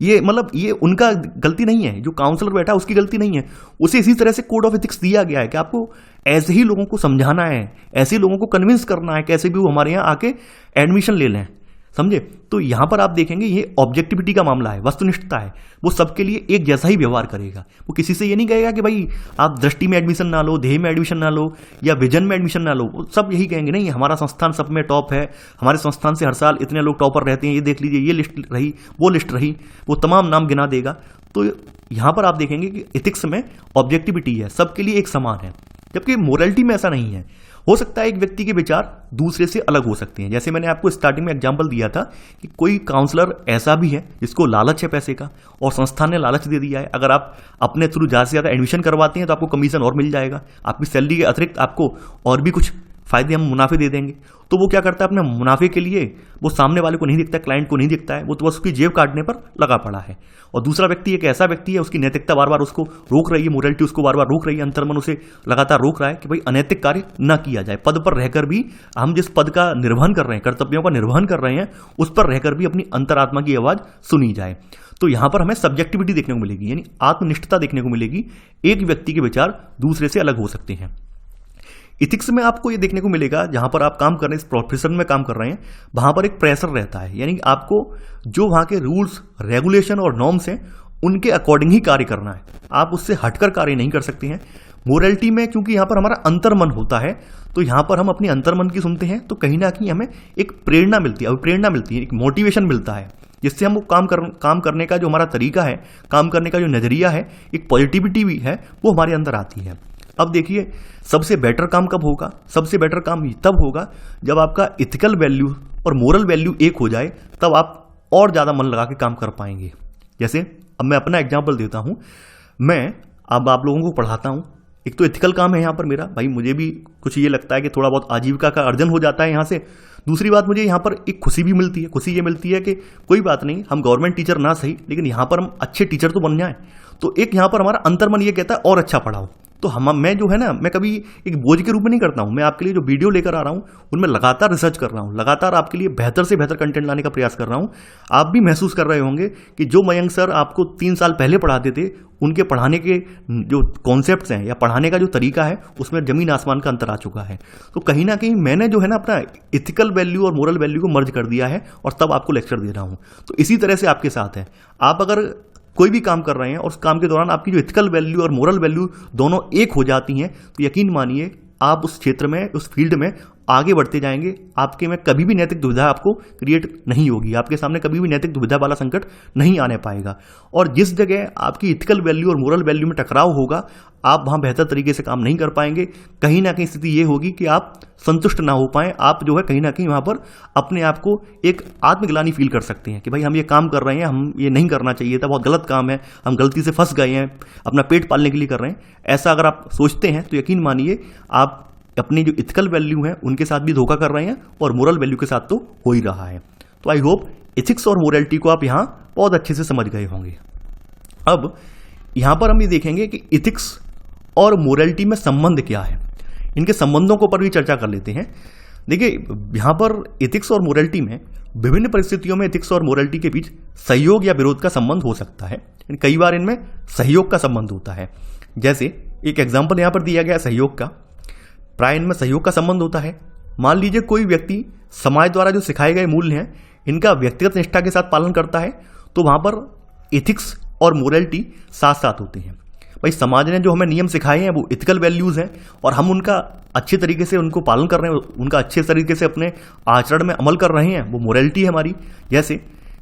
ये मतलब ये उनका गलती नहीं है, जो काउंसलर बैठा उसकी गलती नहीं है। उसे इसी तरह से कोड ऑफ एथिक्स दिया गया है कि आपको ऐसे ही लोगों को समझाना है, ऐसे ही लोगों को कन्विंस करना है, कैसे भी वो हमारे यहाँ आके एडमिशन ले लें, समझे। तो यहां पर आप देखेंगे ये ऑब्जेक्टिविटी का मामला है, वस्तुनिष्ठता है। वो सबके लिए एक जैसा ही व्यवहार करेगा। वो किसी से ये नहीं कहेगा कि भाई आप दृष्टि में एडमिशन ना लो, ध्येय में एडमिशन ना लो, या विजन में एडमिशन ना लो। वो सब यही कहेंगे नहीं हमारा संस्थान सब में टॉप है, हमारे संस्थान से हर साल इतने लोग टॉपर रहते हैं, ये देख लीजिए, ये लिस्ट रही, वो लिस्ट रही, वो तमाम नाम गिना देगा। तो यहां पर आप देखेंगे कि एथिक्स में ऑब्जेक्टिविटी है, सबके लिए एक समान है, जबकि मोरालिटी में ऐसा नहीं है। हो सकता है एक व्यक्ति के विचार दूसरे से अलग हो सकते हैं। जैसे मैंने आपको स्टार्टिंग में एग्जांपल दिया था कि कोई काउंसलर ऐसा भी है जिसको लालच है पैसे का, और संस्थान ने लालच दे दिया है, अगर आप अपने थ्रू ज़्यादा से ज़्यादा एडमिशन करवाते हैं तो आपको कमीशन और मिल जाएगा, आपकी सैलरी के अतिरिक्त आपको और भी कुछ फायदे, हम मुनाफे दे देंगे। तो वो क्या करता है, अपने मुनाफे के लिए वो सामने वाले को नहीं दिखता है, क्लाइंट को नहीं दिखता है, वो तो बस उसकी जेब काटने पर लगा पड़ा है। और दूसरा व्यक्ति एक ऐसा व्यक्ति है, उसकी नैतिकता बार बार उसको रोक रही है, मोरालिटी उसको बार बार रोक रही है, अंतर्मन उसे लगातार रोक रहा है कि भाई अनैतिक कार्य न किया जाए। पद पर रहकर भी हम जिस पद का निर्वहन कर रहे हैं, कर्तव्यों का निर्वहन कर रहे हैं, उस पर रहकर भी अपनी अंतरात्मा की आवाज सुनी जाए। तो यहां पर हमें सब्जेक्टिविटी देखने को मिलेगी, यानी आत्मनिष्ठता देखने को मिलेगी। एक व्यक्ति के विचार दूसरे से अलग हो सकते हैं। इथिक्स में आपको ये देखने को मिलेगा, जहां पर आप काम कर रहे हैं, इस प्रोफेशन में काम कर रहे हैं, वहां पर एक प्रेशर रहता है, यानी आपको जो वहां के रूल्स, रेगुलेशन और नॉर्म्स हैं उनके अकॉर्डिंग ही कार्य करना है, आप उससे हटकर कार्य नहीं कर सकते हैं। मोरालिटी में क्योंकि यहां पर हमारा अंतर्मन होता है, तो यहां पर हम अपनी अंतर्मन की सुनते हैं, तो कहीं ना कहीं हमें एक प्रेरणा मिलती है, अभिप्रेरणा मिलती है, एक मोटिवेशन मिलता है, जिससे हम वो काम करने का जो हमारा तरीका है, काम करने का जो नजरिया है, एक पॉजिटिविटी भी है, वो हमारे अंदर आती है। अब देखिए, सबसे बेटर काम कब होगा? सबसे बेटर काम तब होगा जब आपका इथिकल वैल्यू और मोरल वैल्यू एक हो जाए, तब आप और ज़्यादा मन लगा के काम कर पाएंगे। जैसे अब मैं अपना एग्जांपल देता हूं, मैं अब आप लोगों को पढ़ाता हूं, एक तो एथिकल काम है यहाँ पर मेरा, भाई मुझे भी कुछ ये लगता है कि थोड़ा बहुत आजीविका का अर्जन हो जाता है यहाँ से। दूसरी बात, मुझे यहाँ पर एक खुशी भी मिलती है, खुशी ये मिलती है कि कोई बात नहीं, हम गवर्नमेंट टीचर ना सही, लेकिन यहाँ पर हम अच्छे टीचर तो बन जाए। तो एक यहाँ पर हमारा अंतर्मन ये कहता है और अच्छा पढ़ाओ। तो मैं जो है ना, मैं कभी एक बोझ के रूप में नहीं करता हूं, मैं आपके लिए जो वीडियो लेकर आ रहा हूं उनमें लगातार रिसर्च कर रहा हूं, लगातार आपके लिए बेहतर से बेहतर कंटेंट लाने का प्रयास कर रहा हूं। आप भी महसूस कर रहे होंगे कि जो मयंक सर आपको 3 साल पहले पढ़ाते थे, उनके पढ़ाने के जो कॉन्सेप्ट्स हैं या पढ़ाने का जो तरीका है, उसमें जमीन आसमान का अंतर आ चुका है। तो कहीं ना कहीं मैंने जो है ना अपना इथिकल वैल्यू और मोरल वैल्यू को मर्ज कर दिया है, और तब आपको लेक्चर दे रहा हूं। तो इसी तरह से आपके साथ है, आप अगर कोई भी काम कर रहे हैं और उस काम के दौरान आपकी जो इथिकल वैल्यू और मोरल वैल्यू दोनों एक हो जाती हैं, तो यकीन मानिए आप उस क्षेत्र में, उस फील्ड में आगे बढ़ते जाएंगे। आपके में कभी भी नैतिक दुविधा आपको क्रिएट नहीं होगी, आपके सामने कभी भी नैतिक दुविधा वाला संकट नहीं आने पाएगा। और जिस जगह आपकी इथिकल वैल्यू और मोरल वैल्यू में टकराव होगा, आप वहां बेहतर तरीके से काम नहीं कर पाएंगे। कहीं ना कहीं स्थिति ये होगी कि आप संतुष्ट ना हो पाए, आप जो है कहीं ना कहीं वहां पर अपने आप को एक आत्मग्लानि फील कर सकते हैं कि भाई हम ये काम कर रहे हैं, हम ये नहीं करना चाहिए था, बहुत गलत काम है, हम गलती से फंस गए हैं, अपना पेट पालने के लिए कर रहे हैं। ऐसा अगर आप सोचते हैं तो यकीन मानिए आप अपनी जो इथिकल वैल्यू है उनके साथ भी धोखा कर रहे हैं, और मोरल वैल्यू के साथ तो हो ही रहा है। तो आई होप एथिक्स और मोरालिटी को आप यहां बहुत अच्छे से समझ गए होंगे। अब यहां पर हम ये देखेंगे कि एथिक्स और मोरालिटी में संबंध क्या है, इनके संबंधों को पर भी चर्चा कर लेते हैं। देखिए, यहां पर एथिक्स और मोरालिटी में विभिन्न परिस्थितियों में एथिक्स और मोरालिटी के बीच सहयोग या विरोध का संबंध हो सकता है। कई बार इनमें सहयोग का संबंध होता है। जैसे एक एग्जाम्पल यहां पर दिया गया सहयोग का, प्राय इनमें सहयोग का संबंध होता है। मान लीजिए कोई व्यक्ति समाज द्वारा जो सिखाए गए मूल्य हैं, इनका व्यक्तिगत निष्ठा के साथ पालन करता है, तो वहां पर एथिक्स और मोरालिटी साथ साथ होते हैं। भाई समाज ने जो हमें नियम सिखाए हैं वो इथिकल वैल्यूज हैं, और हम उनका अच्छे तरीके से उनको पालन कर रहे हैं, उनका अच्छे तरीके से अपने आचरण में अमल कर रहे हैं, वो मोरालिटी है हमारी। जैसे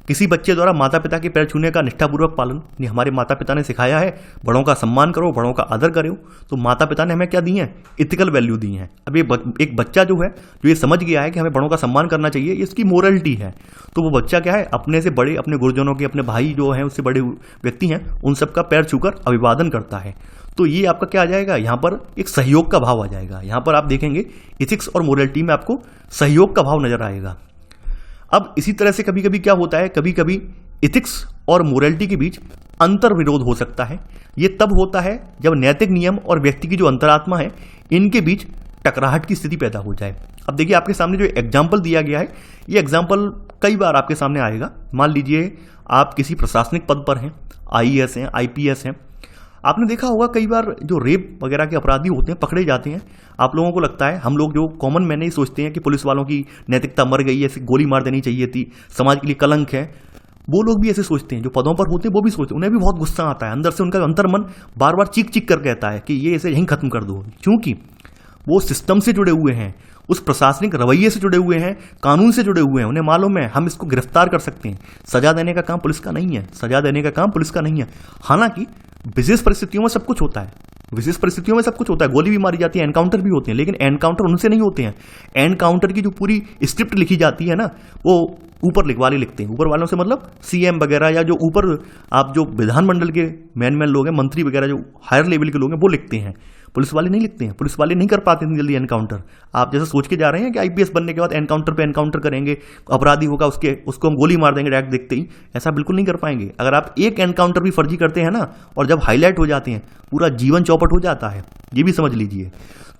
किसी बच्चे द्वारा माता पिता के पैर छूने का निष्ठापूर्वक पालन, नहीं हमारे माता पिता ने सिखाया है बड़ों का सम्मान करो, बड़ों का आदर करो, तो माता पिता ने हमें क्या दी है? इथिकल वैल्यू दी है। अब एक बच्चा जो है, जो ये समझ गया है कि हमें बड़ों का सम्मान करना चाहिए, इसकी मोरालिटी है, तो वो बच्चा क्या है, अपने से बड़े, अपने गुरुजनों के, अपने भाई जो हैं उससे बड़े व्यक्ति हैं, उन सबका पैर छूकर अभिवादन करता है। तो ये आपका क्या आ जाएगा, यहाँ पर एक सहयोग का भाव आ जाएगा। यहाँ पर आप देखेंगे एथिक्स और मोरालिटी में आपको सहयोग का भाव नजर आएगा। अब इसी तरह से कभी कभी क्या होता है, कभी कभी एथिक्स और मोरालिटी के बीच अंतर विरोध हो सकता है। ये तब होता है जब नैतिक नियम और व्यक्ति की जो अंतरात्मा है, इनके बीच टकराहट की स्थिति पैदा हो जाए। अब देखिए आपके सामने जो एग्जाम्पल दिया गया है, ये एग्जाम्पल कई बार आपके सामने आएगा। मान लीजिए आप किसी प्रशासनिक पद पर हैं, आईएएस हैं, आईपीएस हैं। आपने देखा होगा कई बार जो रेप वगैरह के अपराधी होते हैं, पकड़े जाते हैं। आप लोगों को लगता है, हम लोग जो कॉमन मैन ही सोचते हैं कि पुलिस वालों की नैतिकता मर गई है, ऐसे गोली मार देनी चाहिए थी, समाज के लिए कलंक है। वो लोग भी ऐसे सोचते हैं, जो पदों पर होते हैं वो भी सोचते हैं। उन्हें भी बहुत गुस्सा आता है, अंदर से उनका अंतर्मन बार बार चीख चीख कर कहता है कि ये इसे यहीं खत्म कर दो, क्योंकि वो सिस्टम से जुड़े हुए हैं, उस प्रशासनिक रवैये से जुड़े हुए हैं, कानून से जुड़े हुए हैं। उन्हें मालूम है हम इसको गिरफ्तार कर सकते हैं। सजा देने का काम पुलिस का नहीं है, सजा देने का काम पुलिस का नहीं है। हालांकि विशेष परिस्थितियों में सब कुछ होता है, विशेष परिस्थितियों में सब कुछ होता है। गोली भी मारी जाती है, एनकाउंटर भी होते हैं, लेकिन एनकाउंटर उनसे नहीं होते हैं। एनकाउंटर की जो पूरी स्क्रिप्ट लिखी जाती है ना, वो ऊपर वाले लिखते हैं। ऊपर वालों से मतलब सीएम वगैरह, या जो ऊपर आप जो विधानमंडल के मैन लोग हैं, मंत्री वगैरह जो हायर लेवल के लोग हैं, वो लिखते हैं। पुलिस वाले नहीं लिखते हैं, पुलिस वाले नहीं कर पाते इतनी जल्दी एनकाउंटर। आप जैसे सोच के जा रहे हैं कि आईपीएस बनने के बाद एनकाउंटर पे एनकाउंटर करेंगे, अपराधी होगा उसको हम गोली मार देंगे डायरेक्ट देखते ही, ऐसा बिल्कुल नहीं कर पाएंगे। अगर आप एक एनकाउंटर भी फर्जी करते हैं ना, और जब हाईलाइट हो जाते हैं, पूरा जीवन चौपट हो जाता है, ये भी समझ लीजिए।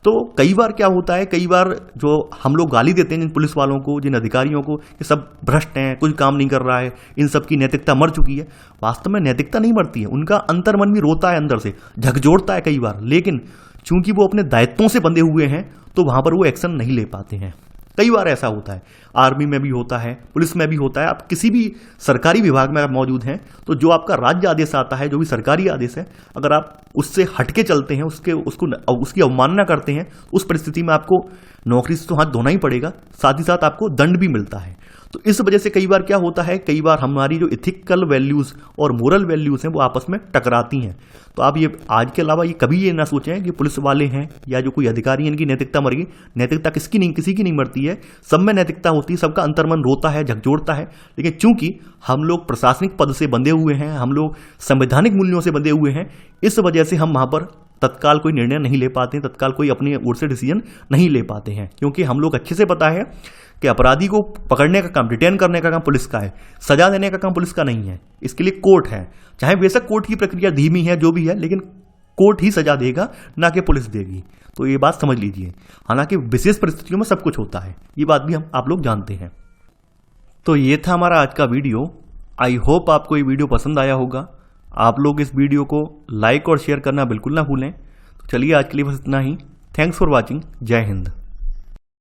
तो कई बार क्या होता है, कई बार जो हम लोग गाली देते हैं जिन पुलिस वालों को, जिन अधिकारियों को, ये सब भ्रष्ट हैं, कुछ काम नहीं कर रहा है, इन सब की नैतिकता मर चुकी है। वास्तव में नैतिकता नहीं मरती है, उनका अंतर्मन भी रोता है, अंदर से झकझोरता है कई बार, लेकिन चूंकि वो अपने दायित्वों से बंधे हुए हैं तो वहां पर वो एक्शन नहीं ले पाते हैं। कई बार ऐसा होता है, आर्मी में भी होता है, पुलिस में भी होता है। आप किसी भी सरकारी विभाग में आप मौजूद हैं तो जो आपका राज्य आदेश आता है, जो भी सरकारी आदेश है, अगर आप उससे हटके चलते हैं, उसकी अवमानना करते हैं, उस परिस्थिति में आपको नौकरी से तो हाथ धोना ही पड़ेगा, साथ ही साथ आपको दंड भी मिलता है। तो इस वजह से कई बार क्या होता है, कई बार हमारी जो इथिकल वैल्यूज और मोरल वैल्यूज हैं वो आपस में टकराती हैं। तो आप ये आज के अलावा ये कभी ये ना सोचें कि पुलिस वाले हैं या जो कोई अधिकारी हैं इनकी नैतिकता मर गई। नैतिकता किसी की नहीं मरती है, सब में नैतिकता होती है, सबका अंतर्मन रोता है, झकझोरता है। लेकिन चूंकि हम लोग प्रशासनिक पद से बंधे हुए हैं, हम लोग संवैधानिक मूल्यों से बंधे हुए हैं, इस वजह से हम वहां पर तत्काल कोई निर्णय नहीं ले पाते, तत्काल कोई अपनी ओर से डिसीजन नहीं ले पाते हैं, क्योंकि हम लोग अच्छे से पता है कि अपराधी को पकड़ने का काम, डिटेन करने का काम पुलिस का है, सजा देने का काम पुलिस का नहीं है। इसके लिए कोर्ट है, चाहे बेशक कोर्ट की प्रक्रिया धीमी है, जो भी है, लेकिन कोर्ट ही सजा देगा, ना कि पुलिस देगी। तो ये बात समझ लीजिए। हालांकि विशेष परिस्थितियों में सब कुछ होता है, ये बात भी आप लोग जानते हैं। तो ये था हमारा आज का वीडियो। आई होप आपको ये वीडियो पसंद आया होगा। आप लोग इस वीडियो को लाइक और शेयर करना बिल्कुल ना भूलें। तो चलिए आज के लिए बस इतना ही। Thanks for watching. जय हिंद।